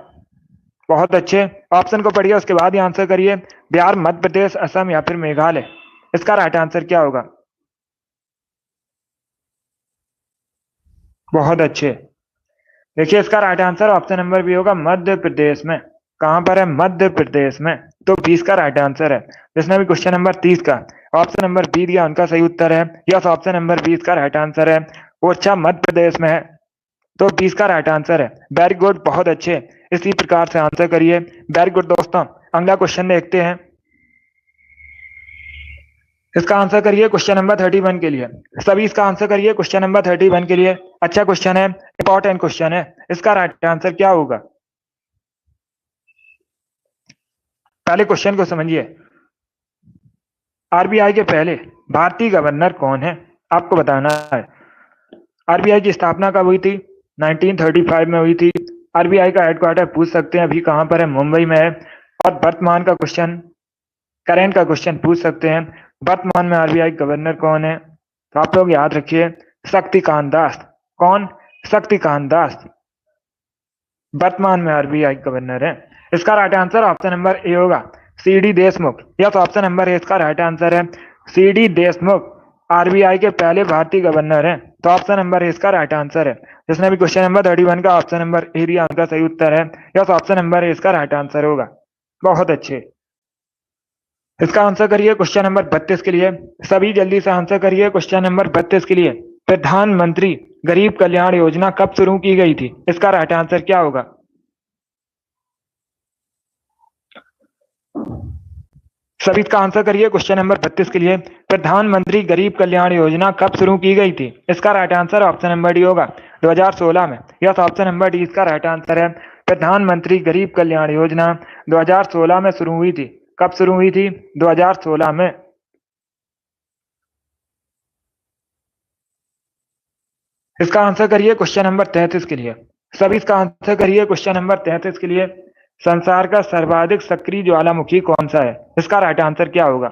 बहुत अच्छे, ऑप्शन को पढ़िए, उसके बाद ही आंसर करिए। बिहार, मध्य प्रदेश, असम या फिर मेघालय। इसका राइट आंसर क्या होगा? बहुत अच्छे। देखिए, इसका right answer option number B होगा, मध्य प्रदेश में। कहां पर है? मध्य प्रदेश में, तो 20 का राइट आंसर है। जिसने भी क्वेश्चन नंबर 30 का ऑप्शन नंबर बी दिया उनका सही उत्तर है। यस, ऑप्शन नंबर 20 का राइट आंसर है। ओरछा मध्य प्रदेश में है। तो 20 का राइट आंसर है। वेरी गुड, बहुत अच्छे, इसी प्रकार से आंसर करिए। वेरी गुड दोस्तों, अगला क्वेश्चन देखते हैं। इसका आंसर करिए क्वेश्चन नंबर 31 के लिए। सभी इसका आंसर करिए क्वेश्चन नंबर 31 के लिए। अच्छा क्वेश्चन है, इंपॉर्टेंट क्वेश्चन है। इसका राइट आंसर क्या होगा? पहले क्वेश्चन को समझिए। आरबीआई के पहले भारतीय गवर्नर कौन है? आपको बताना है। आरबीआई की स्थापना कब हुई थी? 1935 में हुई थी। आरबीआई का हेडक्वार्टर पूछ सकते हैं अभी कहां पर है, मुंबई में है। और वर्तमान का क्वेश्चन, करंट का क्वेश्चन पूछ सकते हैं, वर्तमान में आरबीआई गवर्नर कौन है? तो आप लोग याद रखिए, शक्तिकांत दास। कौन? शक्तिकांत दास वर्तमान में आरबीआई गवर्नर है। इसका right answer option number A होगा, C D Deshmukh. Yes, option number A इसका राइट आंसर है, सी डी देशमुख आरबीआई के पहले भारतीय गवर्नर हैं। तो ऑप्शन नंबर ए इसका राइट आंसर है। जिसने भी क्वेश्चन नंबर 31 का ऑप्शन नंबर ए दिया उनका सही उत्तर है। यस, ऑप्शन नंबर ए इसका राइट आंसर होगा। बहुत अच्छे, इसका आंसर करिए क्वेश्चन नंबर 32 के लिए। सभी जल्दी से आंसर करिए क्वेश्चन नंबर 32 के लिए। प्रधानमंत्री गरीब कल्याण योजना कब शुरू की गई थी? इसका राइट आंसर क्या होगा? सभी इसका आंसर करिए क्वेश्चन नंबर 32 के लिए। प्रधानमंत्री गरीब कल्याण योजना कब शुरू की गई थी? इसका right answer option number D होगा, 2016 में। यस, ऑप्शन नंबर डी इसका राइट आंसर है। प्रधानमंत्री गरीब कल्याण योजना 2016 में शुरू हुई थी। कब शुरू हुई थी? 2016 में। इसका आंसर करिए क्वेश्चन नंबर 33 के लिए। सभी इसका आंसर करिए क्वेश्चन नंबर 33 के लिए। संसार का सर्वाधिक सक्रिय ज्वालामुखी कौन सा है? इसका राइट आंसर क्या होगा?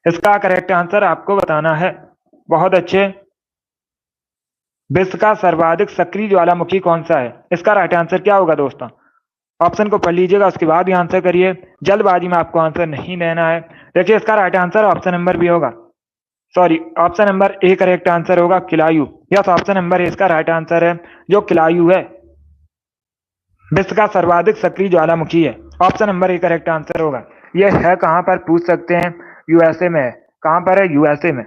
इसका करेक्ट आंसर आपको बताना है। बहुत अच्छे, विश्व का सर्वाधिक सक्रिय ज्वालामुखी कौन सा है? इसका राइट आंसर क्या होगा दोस्तों? ऑप्शन को पढ़ लीजिएगा, उसके बाद ही आंसर करिए। जल्दबाजी में आपको आंसर नहीं देना है। देखिए, इसका right answer option number B होगा, sorry, option number A correct answer होगा, Kilauea. Yes, option number A इसका राइट आंसर है, जो किलायु है विश्व का सर्वाधिक सक्रिय ज्वालामुखी है। Option number A correct answer होगा। यह है कहां पर पूछ सकते हैं, यूएसए में है। कहां पर है? यूएसए में।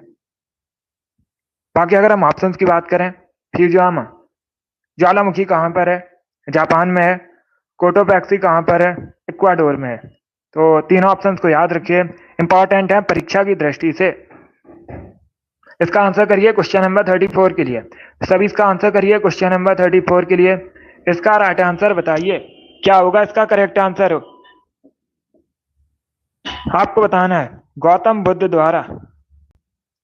बाकी अगर हम ऑप्शंस की बात करें, फ्यूजियामा ज्वालामुखी कहां पर है? जापान में है। कोटोपैक्सी कहां पर है? इक्वाडोर में है। तो तीनों ऑप्शंस को याद रखिए, इंपॉर्टेंट है परीक्षा की दृष्टि से। इसका आंसर करिए क्वेश्चन नंबर 34 के लिए। सभी इसका आंसर करिए क्वेश्चन नंबर 34 के लिए। इसका राइट आंसर बताइए क्या होगा? इसका करेक्ट आंसर आपको बताना है। गौतम बुद्ध द्वारा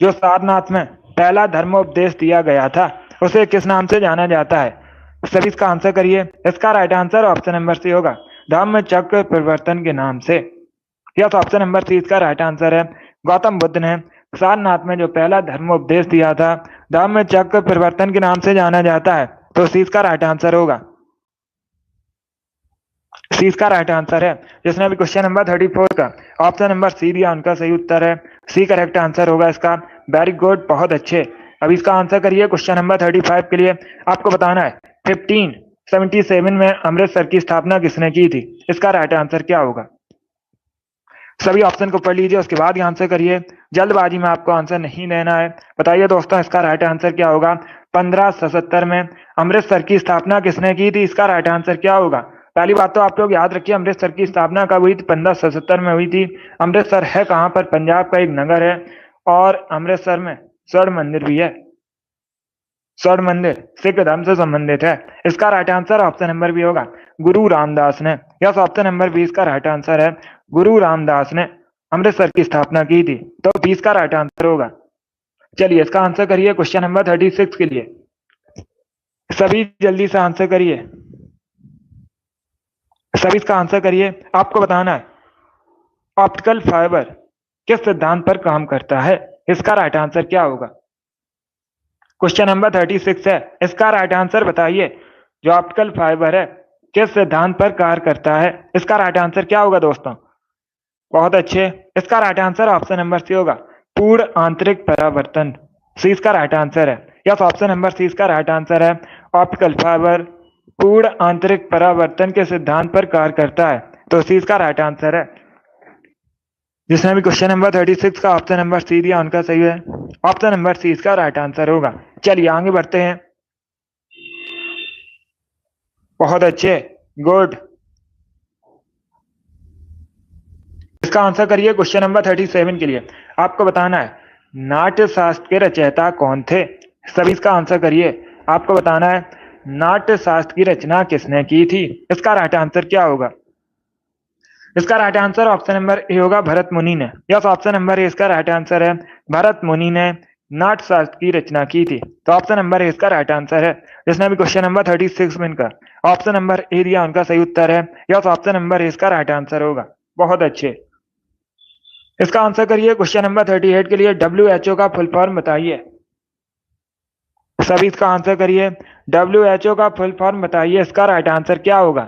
जो सारनाथ में पहला धर्मोपदेश दिया गया था, उसे किस नाम से जाना जाता है? सभी इसका आंसर करिए। इसका right answer option number C होगा, धम्म चक्र प्रवर्तन के नाम से। यस, ऑप्शन नंबर सी इसका राइट आंसर है। गौतम बुद्ध ने सारनाथ में जो पहला धर्मोपदेश दिया था, धम्म चक्र प्रवर्तन के नाम से जाना जाता है। तो सी इसका राइट आंसर होगा, सी इसका राइट आंसर है। जिसने भी क्वेश्चन नंबर 34 का ऑप्शन नंबर सी दिया उनका सही उत्तर है, सी करेक्ट आंसर होगा इसका। वेरी गुड, बहुत अच्छे। अब इसका आंसर करिए क्वेश्चन नंबर 35 के लिए। आपको बताना है 1577 में अमृतसर की स्थापना किसने की थी? इसका राइट आंसर क्या होगा? सभी ऑप्शन को पढ़ लीजिए, उसके बाद ही आंसर करिए। जल्दबाजी में आपको आंसर नहीं देना है। बताइए दोस्तों, इसका राइट आंसर क्या होगा? 1577 में अमृतसर की स्थापना किसने की थी? इसका राइट आंसर क्या होगा? पहली बात तो आप लोग याद रखिए, अमृतसर की स्थापना कब हुई थी? 1577 में हुई थी। अमृतसर है कहां पर? पंजाब का एक नगर है। और अमृतसर में स्वर्ण मंदिर भी है। स्वर्ण मंदिर सिख धर्म से संबंधित है। इसका right answer option number B Guru, गुरु रामदास ने। यस, ऑप्शन नंबर बी इसका राइट आंसर है। गुरु रामदास ने अमृतसर की स्थापना की थी। तो 20 का राइट आंसर होगा। चलिए, इसका आंसर करिए क्वेश्चन नंबर 36 के लिए। सभी जल्दी से आंसर करिए। सभी इसका आंसर करिए। आपको बताना है ऑप्टिकल फाइबर किस सिद्धांत पर काम करता है? इसका राइट आंसर क्या होगा? क्वेश्चन नंबर 36 है, इसका राइट आंसर बताइए। जो ऑप्टिकल फाइबर है किस सिद्धांत पर कार्य करता है? इसका राइट आंसर क्या होगा दोस्तों? बहुत अच्छे, इसका right answer option number C होगा, पूर्ण आंतरिक परावर्तन। सी इसका राइट आंसर है। यस, ऑप्शन नंबर सी इसका राइट आंसर है। ऑप्टिकल फाइबर पूर्ण आंतरिक परावर्तन के सिद्धांत पर कार्य करता है। तो सी इसका राइट आंसर है। जिसने भी क्वेश्चन नंबर 36 का ऑप्शन नंबर सी दिया उनका सही है। ऑप्शन नंबर सी इसका राइट आंसर होगा। चलिए आगे बढ़ते हैं। बहुत अच्छे, गुड। इसका आंसर करिए क्वेश्चन नंबर 37 के लिए। आपको बताना है नाट्य शास्त्र के रचयिता कौन थे। सभी इसका आंसर करिए। आपको बताना है नाट्य शास्त्र की रचना किसने की थी। इसका राइट आंसर क्या होगा। इसका right answer option number A होगा भरत मुनि ने। यस, ऑप्शन नंबर ए इसका राइट आंसर है। भरत मुनि ने नाट्य शास्त्र की रचना की थी। तो ऑप्शन नंबर ए इसका राइट आंसर है। जिसने भी क्वेश्चन नंबर 36 में इनका ऑप्शन नंबर ए दिया उनका सही उत्तर है। यस, ऑप्शन नंबर ए इसका राइट आंसर होगा। बहुत अच्छे। इसका आंसर करिए क्वेश्चन नंबर 38 के लिए। WHO का फुल फॉर्म बताइए। सभी इसका आंसर करिए। WHO का फुल फॉर्म बताइए। इसका राइट आंसर क्या होगा।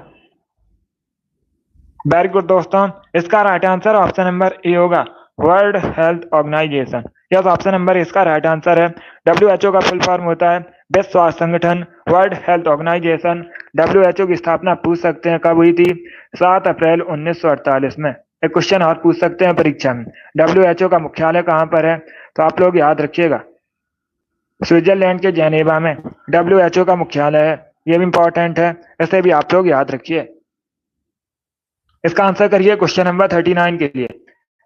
वेरी गुड दोस्तों, इसका right answer option number A होगा World Health Organization. Yes, option number इसका राइट आंसर है। WHO का फुल फॉर्म होता है विश्व स्वास्थ्य संगठन, वर्ल्ड हेल्थ ऑर्गेनाइजेशन। WHO की स्थापना पूछ सकते हैं कब हुई थी। 7 अप्रैल 1948 में। एक क्वेश्चन और पूछ सकते हैं परीक्षा में, WHO का मुख्यालय कहाँ पर है। तो आप लोग याद रखिएगा स्विट्जरलैंड के जेनेवा में WHO का मुख्यालय है। ये भी इंपॉर्टेंट है, इसे भी आप लोग याद रखिए। इसका आंसर करिए क्वेश्चन नंबर 39 के लिए।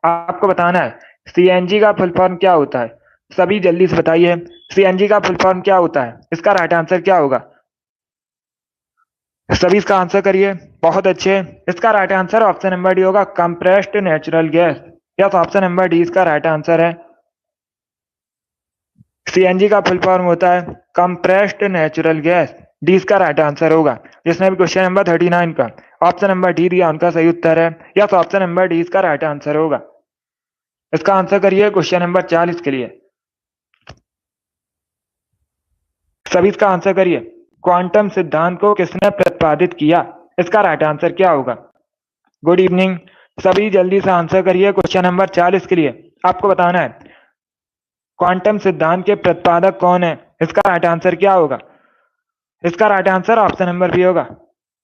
आपको बताना है CNG का फुल फॉर्म क्या होता है। सभी जल्दी से बताइए CNG का फुल फॉर्म क्या होता है। इसका राइट आंसर क्या होगा। सभी इसका आंसर करिए। बहुत अच्छे। इसका right answer option number D होगा compressed natural gas. Yes, option number D इसका राइट आंसर है। CNG का फुल फॉर्म होता है कंप्रेस्ड नेचुरल गैस। डी इसका राइट आंसर होगा। जिसने भी क्वेश्चन नंबर 39 का ऑप्शन नंबर डी दिया उनका सही उत्तर है। यस, ऑप्शन नंबर डी इसका राइट आंसर होगा। इसका आंसर करिए क्वेश्चन नंबर 40 के लिए। सभी इसका आंसर करिए। क्वांटम सिद्धांत को किसने प्रतिपादित किया। इसका राइट आंसर क्या होगा। Good evening. सभी जल्दी से आंसर करिए क्वेश्चन नंबर 40 के लिए। आपको बताना है क्वांटम सिद्धांत के प्रतिपादक कौन है। इसका राइट आंसर क्या होगा। इसका right answer option number B होगा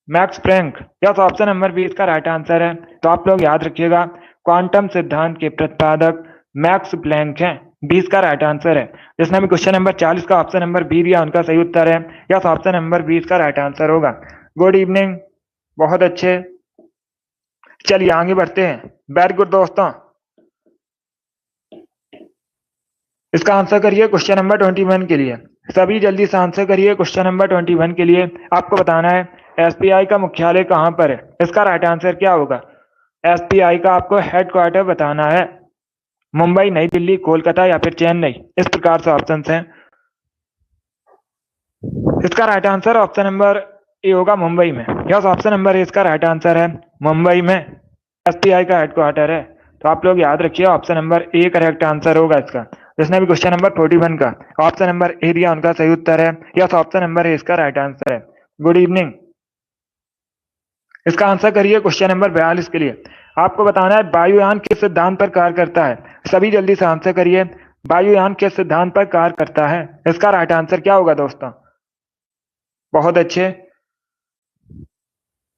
Max Planck. Yes, option number B इसका राइट आंसर है। तो आप लोग याद रखिएगा क्वांटम सिद्धांत के प्रतिपादक मैक्स प्लैंक हैं। 20 का राइट आंसर है। जिसने भी क्वेश्चन नंबर 40 का ऑप्शन नंबर बी दिया उनका सही उत्तर है। यस, ऑप्शन नंबर 20 का राइट आंसर होगा। गुड इवनिंग, बहुत अच्छे। चलिए आगे बढ़ते हैं। वेरी गुड दोस्तों। इसका आंसर करिए क्वेश्चन नंबर 21 के लिए। सभी जल्दी से आंसर करिए क्वेश्चन नंबर 21 के लिए। आपको बताना है SBI का मुख्यालय कहाँ पर है। इसका राइट आंसर क्या होगा। SBI का आपको हेडक्वार्टर बताना है। मुंबई, नई दिल्ली, कोलकाता या फिर चेन्नई। इस प्रकार से ऑप्शन हैं। इसका right answer option number A होगा मुंबई में। यस, ऑप्शन नंबर ए इसका राइट आंसर है। मुंबई में SBI का हेडक्वार्टर है। तो आप लोग याद रखिए option number A correct answer होगा इसका। जिसने भी क्वेश्चन नंबर 41 का ऑप्शन नंबर ए दिया उनका सही उत्तर है। यस, ऑप्शन नंबर ए इसका राइट आंसर है। Good evening. इसका आंसर करिए क्वेश्चन नंबर 42 के लिए। आपको बताना है वायुयान किस सिद्धांत पर कार्य करता है। सभी जल्दी से आंसर करिए। वायुयान किस सिद्धांत पर कार्य करता है। इसका राइट आंसर क्या होगा दोस्तों। बहुत अच्छे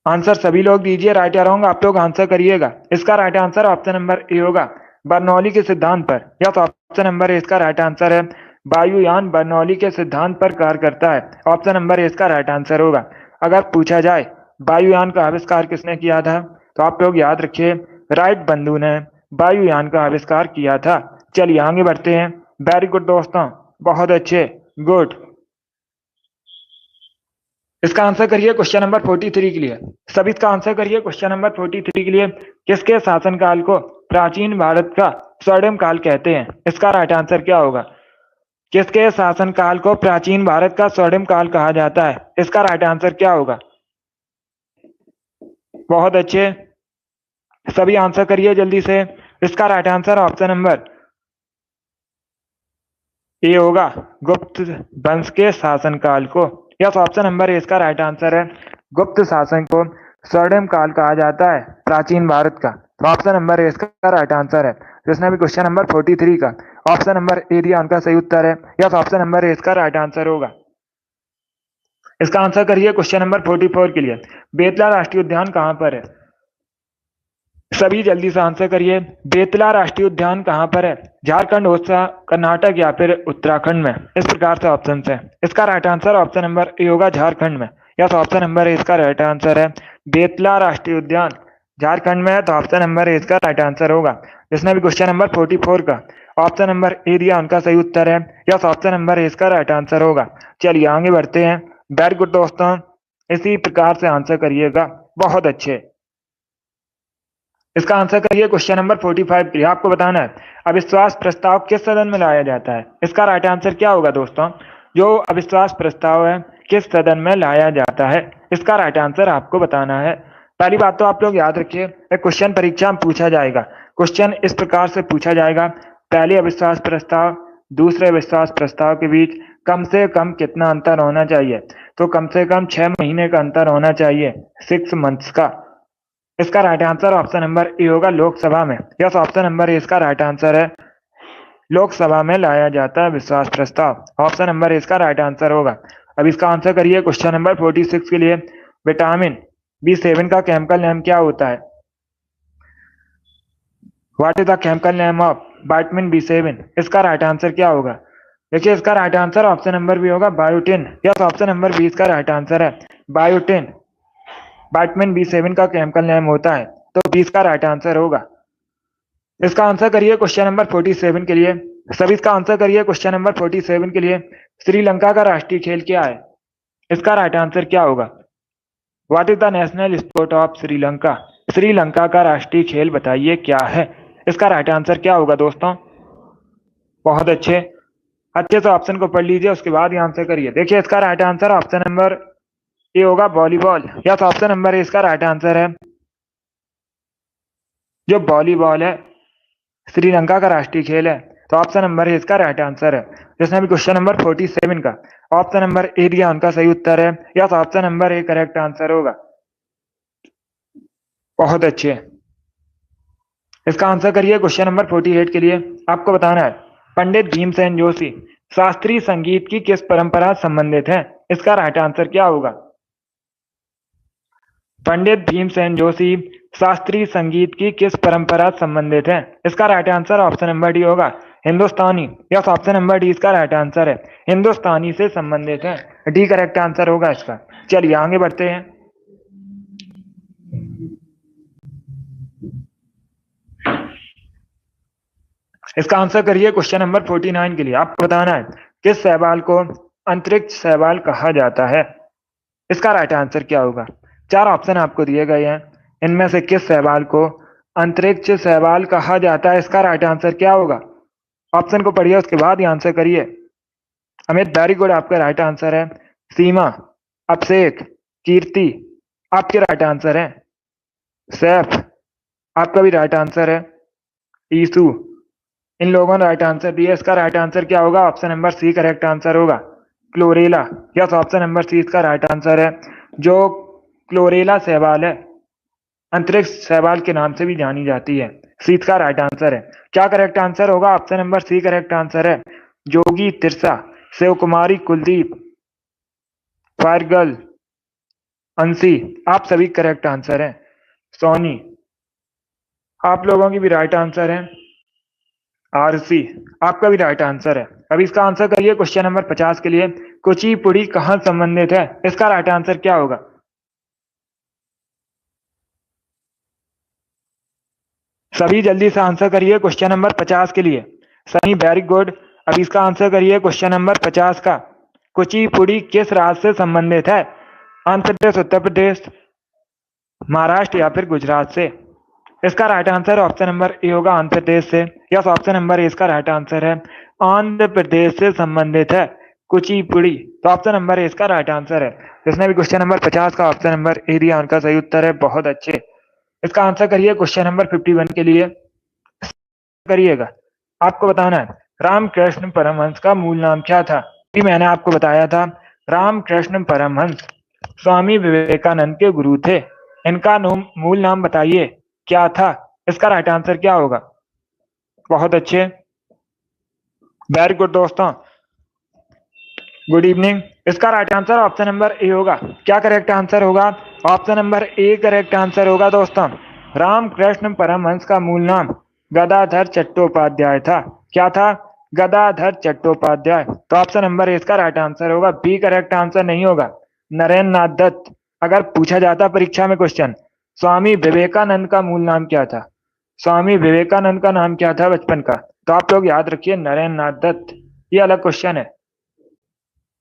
आंसर सभी लोग दीजिए। राइट या रॉन्ग आप लोग आंसर करिएगा। इसका right answer option number A होगा बर्नौली के सिद्धांत पर। यस, ऑप्शन नंबर ए इसका राइट आंसर है। वायुयान बर्नौली के सिद्धांत पर कार्य करता है। ऑप्शन नंबर ए इसका राइट आंसर होगा। अगर पूछा जाए वायुयान का आविष्कार किसने किया था तो आप लोग याद रखिए राइट बंधु ने वायुयान का आविष्कार किया था। चलिए आगे बढ़ते हैं। वेरी गुड दोस्तों, बहुत अच्छे, गुड। इसका आंसर करिए क्वेश्चन नंबर 43 के लिए। सभी इसका आंसर करिए क्वेश्चन नंबर 43 के लिए। किसके शासनकाल को प्राचीन भारत का स्वर्णिम काल कहते हैं। इसका राइट आंसर क्या होगा। किसके शासनकाल को प्राचीन भारत का स्वर्णिम काल कहा जाता है। इसका राइट आंसर क्या होगा। बहुत अच्छे, सभी आंसर करिए जल्दी से। इसका right answer option number A होगा गुप्त वंश के शासनकाल को। यस, ऑप्शन नंबर ए इसका राइट आंसर है। गुप्त शासन को स्वर्णिम काल कहा जाता है प्राचीन भारत का। तो ऑप्शन नंबर ए इसका राइट आंसर है। जिसने भी क्वेश्चन नंबर 43 का ऑप्शन नंबर ए दिया उनका सही उत्तर है। यस, ऑप्शन नंबर ए इसका राइट आंसर होगा। इसका आंसर करिए क्वेश्चन नंबर 44 के लिए। बेतला राष्ट्रीय उद्यान कहाँ पर है। सभी जल्दी से आंसर करिए। बेतला राष्ट्रीय उद्यान कहाँ पर है। झारखंड, ओडिशा, कर्नाटक या फिर उत्तराखंड में। इस प्रकार से ऑप्शन है। इसका right answer option number A होगा झारखंड में। यस, ऑप्शन नंबर ए इसका राइट आंसर है। बेतला राष्ट्रीय उद्यान झारखंड में है, तो ऑप्शन नंबर ए इसका राइट आंसर होगा। जिसने भी क्वेश्चन नंबर 44 का ऑप्शन नंबर ए दिया उनका सही उत्तर है। यस, ऑप्शन नंबर ए इसका राइट आंसर होगा। चलिए आगे बढ़ते हैं। वेरी गुड दोस्तों, इसी प्रकार से आंसर करिएगा, बहुत अच्छे। इसका आंसर करिए क्वेश्चन नंबर 45 के। आपको बताना है अविश्वास प्रस्ताव किस सदन में लाया जाता है। इसका राइट आंसर क्या होगा दोस्तों? जो अविश्वास प्रस्ताव है किस सदन में लाया जाता है, इसका राइट आंसर आपको बताना है। पहली बात तो आप लोग याद रखिए, एक क्वेश्चन परीक्षा में पूछा जाएगा। क्वेश्चन इस प्रकार से पूछा जाएगा, पहले अविश्वास प्रस्ताव दूसरे अविश्वास प्रस्ताव के बीच कम से कम कितना अंतर होना चाहिए? तो कम से कम 6 महीने का अंतर होना चाहिए, 6 मंथ्स का। इसका right answer option number A होगा, लोकसभा में। यस, ऑप्शन नंबर ए इसका राइट आंसर है। लोकसभा में लाया जाता है विश्वास प्रस्ताव, ऑप्शन नंबर ए इसका राइट आंसर होगा। अब इसका आंसर करिए क्वेश्चन नंबर 46 के लिए। विटामिन B7 का केमिकल नेम क्या होता है? What is the chemical name of vitamin B7? इसका राइट आंसर क्या होगा? देखिए इसका right answer option number B होगा, biotin. Yes, option number B इसका राइट आंसर है, बायोटिन। विटामिन B7 का केमिकल नेम होता है, तो बी इसका राइट आंसर होगा। इसका आंसर करिए क्वेश्चन नंबर 47 के लिए। सभी इसका आंसर करिए क्वेश्चन नंबर 47 के लिए। श्रीलंका का राष्ट्रीय खेल क्या है? इसका राइट आंसर क्या होगा? What is the national sport of Sri Lanka? Sri Lanka का राष्ट्रीय खेल बताइए क्या है? इसका राइट आंसर क्या होगा दोस्तों? बहुत अच्छे से ऑप्शन को पढ़ लीजिए, उसके बाद ही आंसर करिए। देखिए इसका right answer option number A होगा, volleyball. Yes, option number A इसका राइट आंसर है। जो वॉलीबॉल है श्रीलंका का राष्ट्रीय खेल है, तो ऑप्शन नंबर ए इसका राइट आंसर है। जिसने भी क्वेश्चन नंबर 47 का ऑप्शन नंबर ए दिया उनका सही उत्तर है। Yes, option number A correct answer होगा। बहुत अच्छे। इसका आंसर करिए क्वेश्चन नंबर 48 के लिए। आपको बताना है पंडित भीमसेन जोशी शास्त्रीय संगीत की किस परंपरा से संबंधित है? इसका राइट आंसर क्या होगा? पंडित भीमसेन जोशी शास्त्रीय संगीत की किस परंपरा से संबंधित है? इसका right answer option number D होगा, हिंदुस्तानी। यस, ऑप्शन नंबर डी इसका राइट आंसर है, हिंदुस्तानी से संबंधित है। डी करेक्ट आंसर होगा इसका। चलिए आगे बढ़ते हैं। इसका आंसर करिए क्वेश्चन नंबर 49 के लिए। आपको बताना है किस शैवाल को अंतरिक्ष शैवाल कहा जाता है? इसका राइट आंसर क्या होगा? 4 ऑप्शन आपको दिए गए हैं, इनमें से किस शैवाल को अंतरिक्ष शैवाल कहा जाता है? इसका राइट आंसर क्या होगा? ऑप्शन को पढ़िए, उसके बाद ही आंसर करिए। अमित, वेरी गुड, आपका राइट आंसर है। सीमा, अभिषेक, कीर्ति, आपके राइट आंसर है। सैफ, आपका भी राइट आंसर है। ईसु, इन लोगों ने राइट आंसर दिया। इसका राइट आंसर क्या होगा? Option number C correct answer होगा, chlorella. Yes, option number C इसका राइट आंसर है। जो क्लोरेला शैवाल है अंतरिक्ष शैवाल के नाम से भी जानी जाती है। सी इसका राइट आंसर है। क्या करेक्ट आंसर होगा? Option number C correct answer है। जोगी, तिरसा, शिव कुमारी, कुलदीप, फायरगर्ल, अंशी, आप सभी करेक्ट आंसर है। सोनी, आप लोगों की भी राइट आंसर है। आरसी, आपका भी राइट आंसर है। अब इसका आंसर करिए क्वेश्चन नंबर 50 के लिए। कुचिपुड़ी कहां संबंधित है? इसका राइट आंसर क्या होगा? सभी जल्दी से आंसर करिए क्वेश्चन नंबर 50 के लिए। Sunny, very good. अब इसका आंसर करिए क्वेश्चन नंबर 50 का। कुचिपुड़ी किस राज्य से संबंधित है? आंध्र प्रदेश, उत्तर प्रदेश, महाराष्ट्र या फिर गुजरात से? इसका right answer option number A होगा, आंध्र प्रदेश से। यस, ऑप्शन नंबर ए इसका राइट आंसर है। आंध्र प्रदेश से संबंधित है कुचिपुड़ी, तो ऑप्शन नंबर ए इसका राइट आंसर है। जिसने भी क्वेश्चन नंबर 50 का ऑप्शन नंबर ए दिया उनका सही उत्तर है, बहुत अच्छे। इसका आंसर करिए क्वेश्चन नंबर 51 के लिए। करिएगा, आपको बताना है रामकृष्ण परमहंस का मूल नाम क्या था? ये मैंने आपको बताया था, रामकृष्ण परमहंस स्वामी विवेकानंद के गुरु थे। इनका मूल नाम बताइए क्या था? इसका राइट आंसर क्या होगा? बहुत अच्छे, वेरी गुड दोस्तों, गुड इवनिंग। इसका right answer option number A होगा। क्या करेक्ट आंसर होगा? Option number A correct answer होगा दोस्तों। रामकृष्ण परमहंस का मूल नाम गदाधर चट्टोपाध्याय था। क्या था? गदाधर चट्टोपाध्याय। तो ऑप्शन नंबर ए इसका राइट आंसर होगा, बी करेक्ट आंसर नहीं होगा। नरेंद्र नाथ दत्त। अगर पूछा जाता परीक्षा में क्वेश्चन, स्वामी विवेकानंद का मूल नाम क्या था, स्वामी विवेकानंद का नाम क्या था बचपन का, तो आप लोग याद रखिए नरेंद्र नाथ दत्त। ये अलग क्वेश्चन है।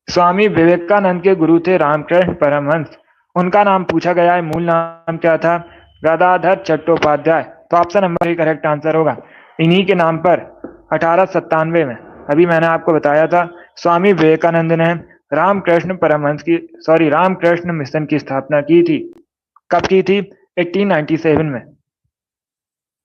स्वामी विवेकानंद के गुरु थे रामकृष्ण परमहंस। उनका नाम पूछा गया है, मूल नाम क्या था, गदाधर चट्टोपाध्याय। तो ऑप्शन नंबर करेक्ट आंसर होगा। इन्हीं के नाम पर 1897 में, अभी मैंने आपको बताया था, स्वामी विवेकानंद ने रामकृष्ण मिशन की स्थापना की थी। कब की थी? 1897 में।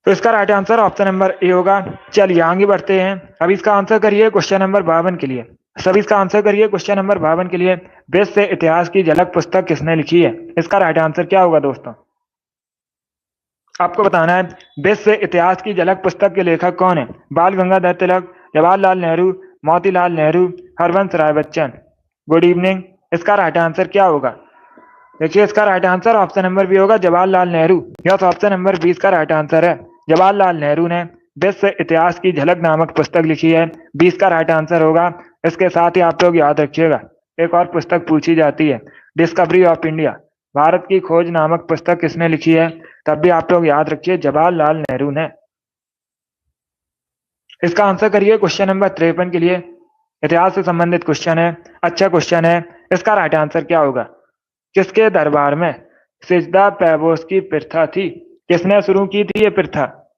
तो इसका right answer option number A होगा। चलिए आगे बढ़ते हैं। अब इसका आंसर करिए क्वेश्चन नंबर 52 के लिए। सभी इसका आंसर करिए क्वेश्चन नंबर 52 के लिए। वेद से इतिहास की झलक पुस्तक किसने लिखी है? इसका राइट आंसर क्या होगा दोस्तों? आपको बताना है वेद से इतिहास की झलक पुस्तक के लेखक कौन है? बाल गंगाधर तिलक, जवाहरलाल नेहरू, मोतीलाल नेहरू, हरवंश राय बच्चन। Good evening. इसका राइट आंसर क्या होगा? देखिए इसका right answer option number B होगा, Jawaharlal Nehru. Yes, option number 20 का राइट आंसर है। जवाहरलाल नेहरू ने वेद से इतिहास की झलक नामक पुस्तक लिखी है। 20 का राइट आंसर होगा। इसके साथ ही आप लोग याद रखिएगा, एक और पुस्तक पूछी जाती है, डिस्कवरी ऑफ इंडिया, भारत की खोज नामक पुस्तक किसने लिखी है? तब भी आप लोग याद रखिए जवाहरलाल नेहरू ने। इसका आंसर करिए क्वेश्चन नंबर 53 के लिए। इतिहास से संबंधित क्वेश्चन है, अच्छा क्वेश्चन है। इसका राइट आंसर क्या होगा? किसके दरबार में सिजदा पैबोस की प्रथा थी? किसने शुरू की थी ये प्रथा?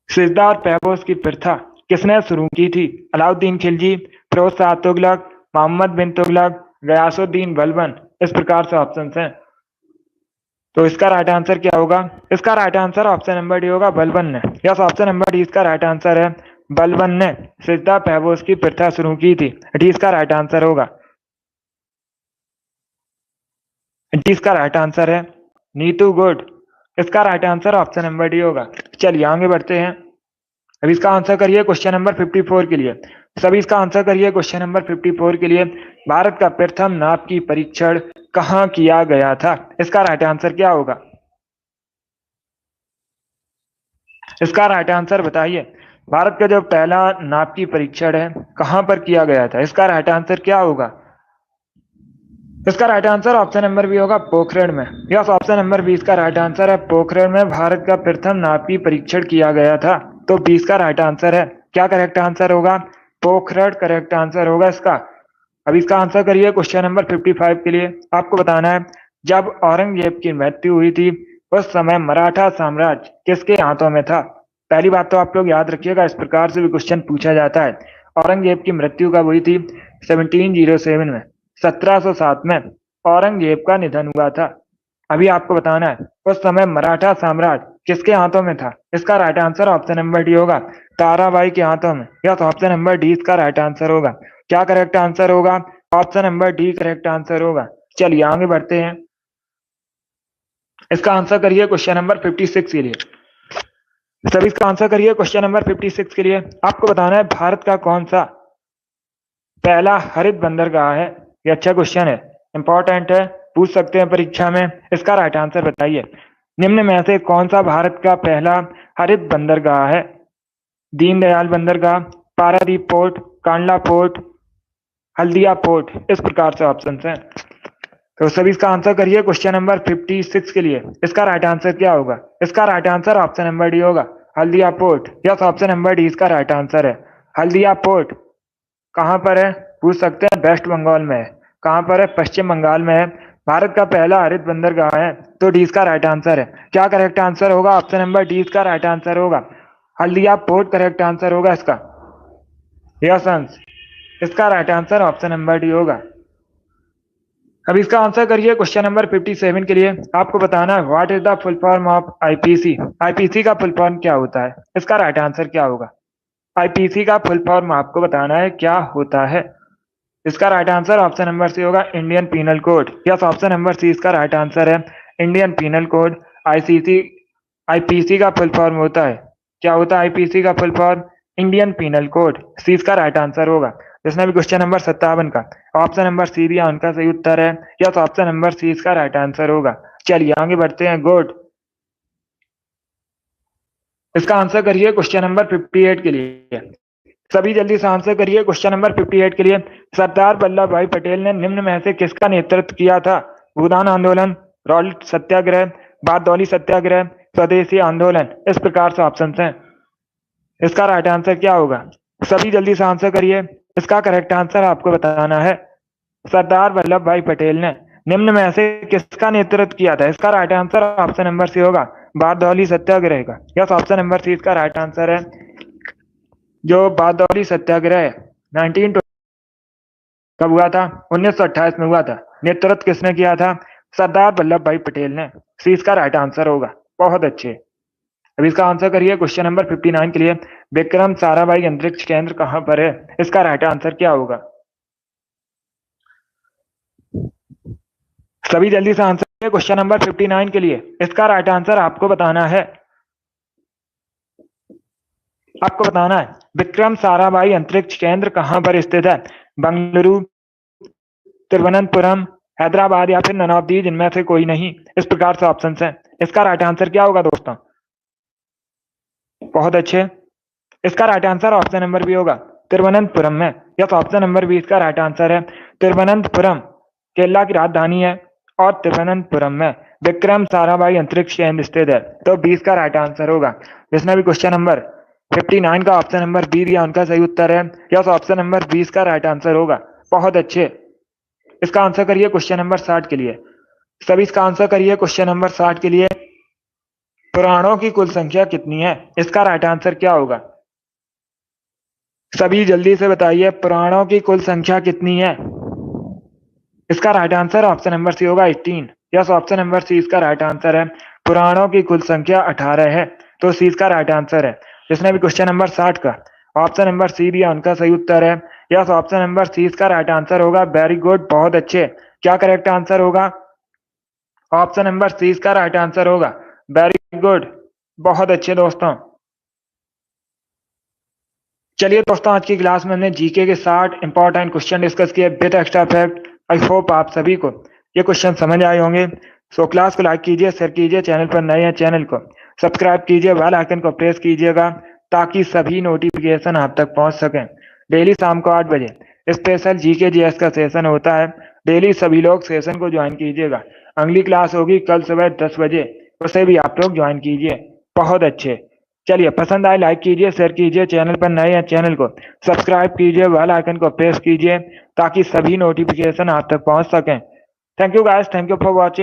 सिजदा और पैबोस की प्रथा किसने शुरू की थी? अलाउद्दीन खिलजी, फिरोज शाह तुगलक, मोहम्मद बिन तुगलक, गयासुद्दीन बलबन। इस प्रकार से ऑप्शन हैं। तो इसका राइट आंसर क्या होगा? इसका right answer option number D होगा, बलबन ने। यस, ऑप्शन नंबर डी इसका राइट आंसर है। बलबन ने सिजदा पैबोस की प्रथा शुरू की थी। डी इसका राइट आंसर होगा। डी इसका राइट आंसर है। नीतू गुड। इसका right answer option number D होगा। चलिए आगे बढ़ते हैं। अब इसका आंसर करिए क्वेश्चन नंबर 54 के लिए। सभी इसका आंसर करिए क्वेश्चन नंबर 54 के लिए। भारत का प्रथम नाप की परीक्षण कहाँ किया गया था? इसका राइट आंसर क्या होगा? इसका राइट आंसर बताइए। भारत का जो पहला नाप की परीक्षण है कहाँ पर किया गया था? इसका राइट आंसर क्या होगा? इसका right answer option number B होगा, पोखरण में। यस, ऑप्शन नंबर 20 का राइट आंसर है। पोखरण में भारत का प्रथम नापी परीक्षण किया गया था। तो 20 का राइट आंसर है। क्या करेक्ट आंसर होगा? पोखरण करेक्ट आंसर होगा इसका। अब इसका आंसर करिए क्वेश्चन नंबर 55 के लिए। आपको बताना है जब औरंगजेब की मृत्यु हुई थी उस समय मराठा साम्राज्य किसके हाथों में था? पहली बात तो आप लोग याद रखिएगा, इस प्रकार से भी क्वेश्चन पूछा जाता है। औरंगजेब की मृत्यु कब हुई थी? 1707 में, 1707 में औरंगजेब का निधन हुआ था। अभी आपको बताना है उस समय मराठा साम्राज्य किसके हाथों में था? इसका right answer option number D होगा, ताराबाई के हाथों में। या तो ऑप्शन नंबर डी इसका राइट आंसर होगा। क्या करेक्ट आंसर होगा? Option number D correct answer होगा। चलिए आगे बढ़ते हैं। इसका आंसर करिए क्वेश्चन नंबर 56 के लिए। सभी इसका आंसर करिए क्वेश्चन नंबर 56 के लिए। आपको बताना है भारत का कौन सा पहला हरित बंदरगाह है? ये अच्छा क्वेश्चन है, इंपॉर्टेंट है, पूछ सकते हैं परीक्षा में। इसका राइट आंसर बताइए। निम्न में से कौन सा भारत का पहला हरित बंदरगाह है? दीनदयाल बंदरगाह, Paradip port, Kandla port, Haldia port. इस प्रकार से ऑप्शन हैं। तो सभी इसका आंसर करिए क्वेश्चन नंबर 56 के लिए। इसका राइट आंसर क्या होगा? इसका right answer option number D होगा, Haldia port. Yes, option number D इसका राइट आंसर है। हल्दिया पोर्ट कहाँ पर है? पूछ सकते हैं। वेस्ट बंगाल में है। कहाँ पर है? पश्चिम बंगाल में है। भारत का पहला हरित बंदरगाह है। तो डी इसका राइट आंसर है। क्या करेक्ट आंसर होगा? ऑप्शन नंबर डी इसका राइट आंसर होगा, हल्दिया पोर्ट करेक्ट आंसर होगा इसका। यस अंश, इसका right answer option number D होगा। अब इसका आंसर करिए क्वेश्चन नंबर 57 के लिए। आपको बताना है what is the full form of IPC? IPC का फुल फॉर्म क्या होता है? इसका राइट आंसर क्या होगा? आईपीसी का फुल फॉर्म आपको बताना है क्या होता है। इसका right answer option number C होगा, Indian penal code. Yes, option number C इसका राइट आंसर है, Indian penal code. ICC IPC का फुल फॉर्म होता है, क्या होता है आईपीसी का full form? Indian penal code. C इसका राइट आंसर होगा। जिसने भी क्वेश्चन नंबर 57 का ऑप्शन नंबर सी दिया उनका सही उत्तर है। यस, ऑप्शन नंबर सी इसका राइट आंसर होगा। चलिए आगे बढ़ते हैं। गुड। इसका आंसर करिए क्वेश्चन नंबर 58 के लिए। सभी जल्दी से आंसर करिए। क्वेश्चन नंबर 58 के लिए, सरदार वल्लभ भाई पटेल ने निम्न में से किसका नेतृत्व किया था? भूदान आंदोलन, रॉल्ट सत्याग्रह, बारदौली सत्याग्रह, स्वदेशी आंदोलन। इस प्रकार से ऑप्शन हैं। इसका राइट आंसर क्या होगा? सभी जल्दी से आंसर करिए। इसका करेक्ट आंसर आपको बताना है। सरदार वल्लभ भाई पटेल ने निम्न में से किसका नेतृत्व किया था? इसका right answer option number C होगा, बारदौली सत्याग्रह का। यस, ऑप्शन नंबर सी इसका राइट आंसर है। जो बारदौली सत्याग्रह 19 कब हुआ था? 1928 में हुआ था। नेतृत्व किसने किया था? सरदार वल्लभ भाई पटेल ने। सी इसका राइट आंसर होगा। बहुत अच्छे। अब इसका आंसर करिए। क्वेश्चन नंबर 59 के लिए, विक्रम साराभाई अंतरिक्ष केंद्र कहां पर है? इसका राइट आंसर क्या होगा? सभी जल्दी से आंसर करिए। क्वेश्चन नंबर 59 के लिए इसका राइट आंसर आपको बताना है। आपको बताना है विक्रम साराभाई अंतरिक्ष केंद्र कहां पर स्थित है? बंगलुरु, तिरुवनंतपुरम, हैदराबाद या फिर नन ऑफ दीज, इनमें से कोई नहीं। इस प्रकार से ऑप्शन है। इसका राइट आंसर क्या होगा दोस्तों? बहुत अच्छे। इसका right answer option number B होगा, तिरुवनंतपुरम में। यस, ऑप्शन नंबर बी इसका राइट आंसर है। तिरुवनंतपुरम केरला की राजधानी है और तिरुवनंतपुरम में विक्रम साराभाई अंतरिक्ष केंद्र स्थित है। तो 20 का राइट आंसर होगा। जिसने भी क्वेश्चन नंबर 59 का ऑप्शन नंबर बी दिया उनका सही उत्तर है। यस, ऑप्शन नंबर 20 का राइट आंसर होगा। बहुत अच्छे। इसका आंसर करिए क्वेश्चन नंबर 60 के लिए। सभी इसका आंसर करिए क्वेश्चन नंबर 60 के लिए। पुराणों की कुल संख्या कितनी है? इसका राइट आंसर क्या होगा? सभी जल्दी से बताइए, पुराणों की कुल संख्या कितनी है? इसका right answer option number C होगा, 18। यस, ऑप्शन नंबर सी इसका राइट आंसर है। पुराणों की कुल संख्या 18 है। तो सी इसका राइट आंसर है। जिसने भी क्वेश्चन नंबर 60 का ऑप्शन नंबर सी दिया उनका सही उत्तर है। यस, ऑप्शन नंबर सी इसका राइट आंसर होगा। वेरी गुड, बहुत अच्छे। क्या करेक्ट आंसर होगा? ऑप्शन नंबर सी इसका राइट आंसर होगा। वेरी गुड, बहुत अच्छे दोस्तों। चलिए दोस्तों, आज की क्लास में हमने जीके के 60 इंपॉर्टेंट क्वेश्चन डिस्कस किए with extra fact. I hope आप सभी को ये क्वेश्चन समझ आए होंगे। सो क्लास को लाइक कीजिए, शेयर कीजिए, चैनल पर नए हैं चैनल को सब्सक्राइब कीजिए, बेल आइकन को प्रेस कीजिएगा ताकि सभी नोटिफिकेशन आप तक पहुंच सकें। डेली शाम को 8 बजे स्पेशल जीके जीएस का सेशन होता है। डेली सभी लोग सेशन को ज्वाइन कीजिएगा। अगली क्लास होगी कल सुबह 10 बजे, उसे भी आप लोग ज्वाइन कीजिए। बहुत अच्छे। चलिए, पसंद आए लाइक कीजिए, शेयर कीजिए, चैनल पर नए हैं चैनल को सब्सक्राइब कीजिए, बेल आइकन को प्रेस कीजिए ताकि सभी नोटिफिकेशन आप तक पहुंच सकें। Thank you guys, thank you for watching.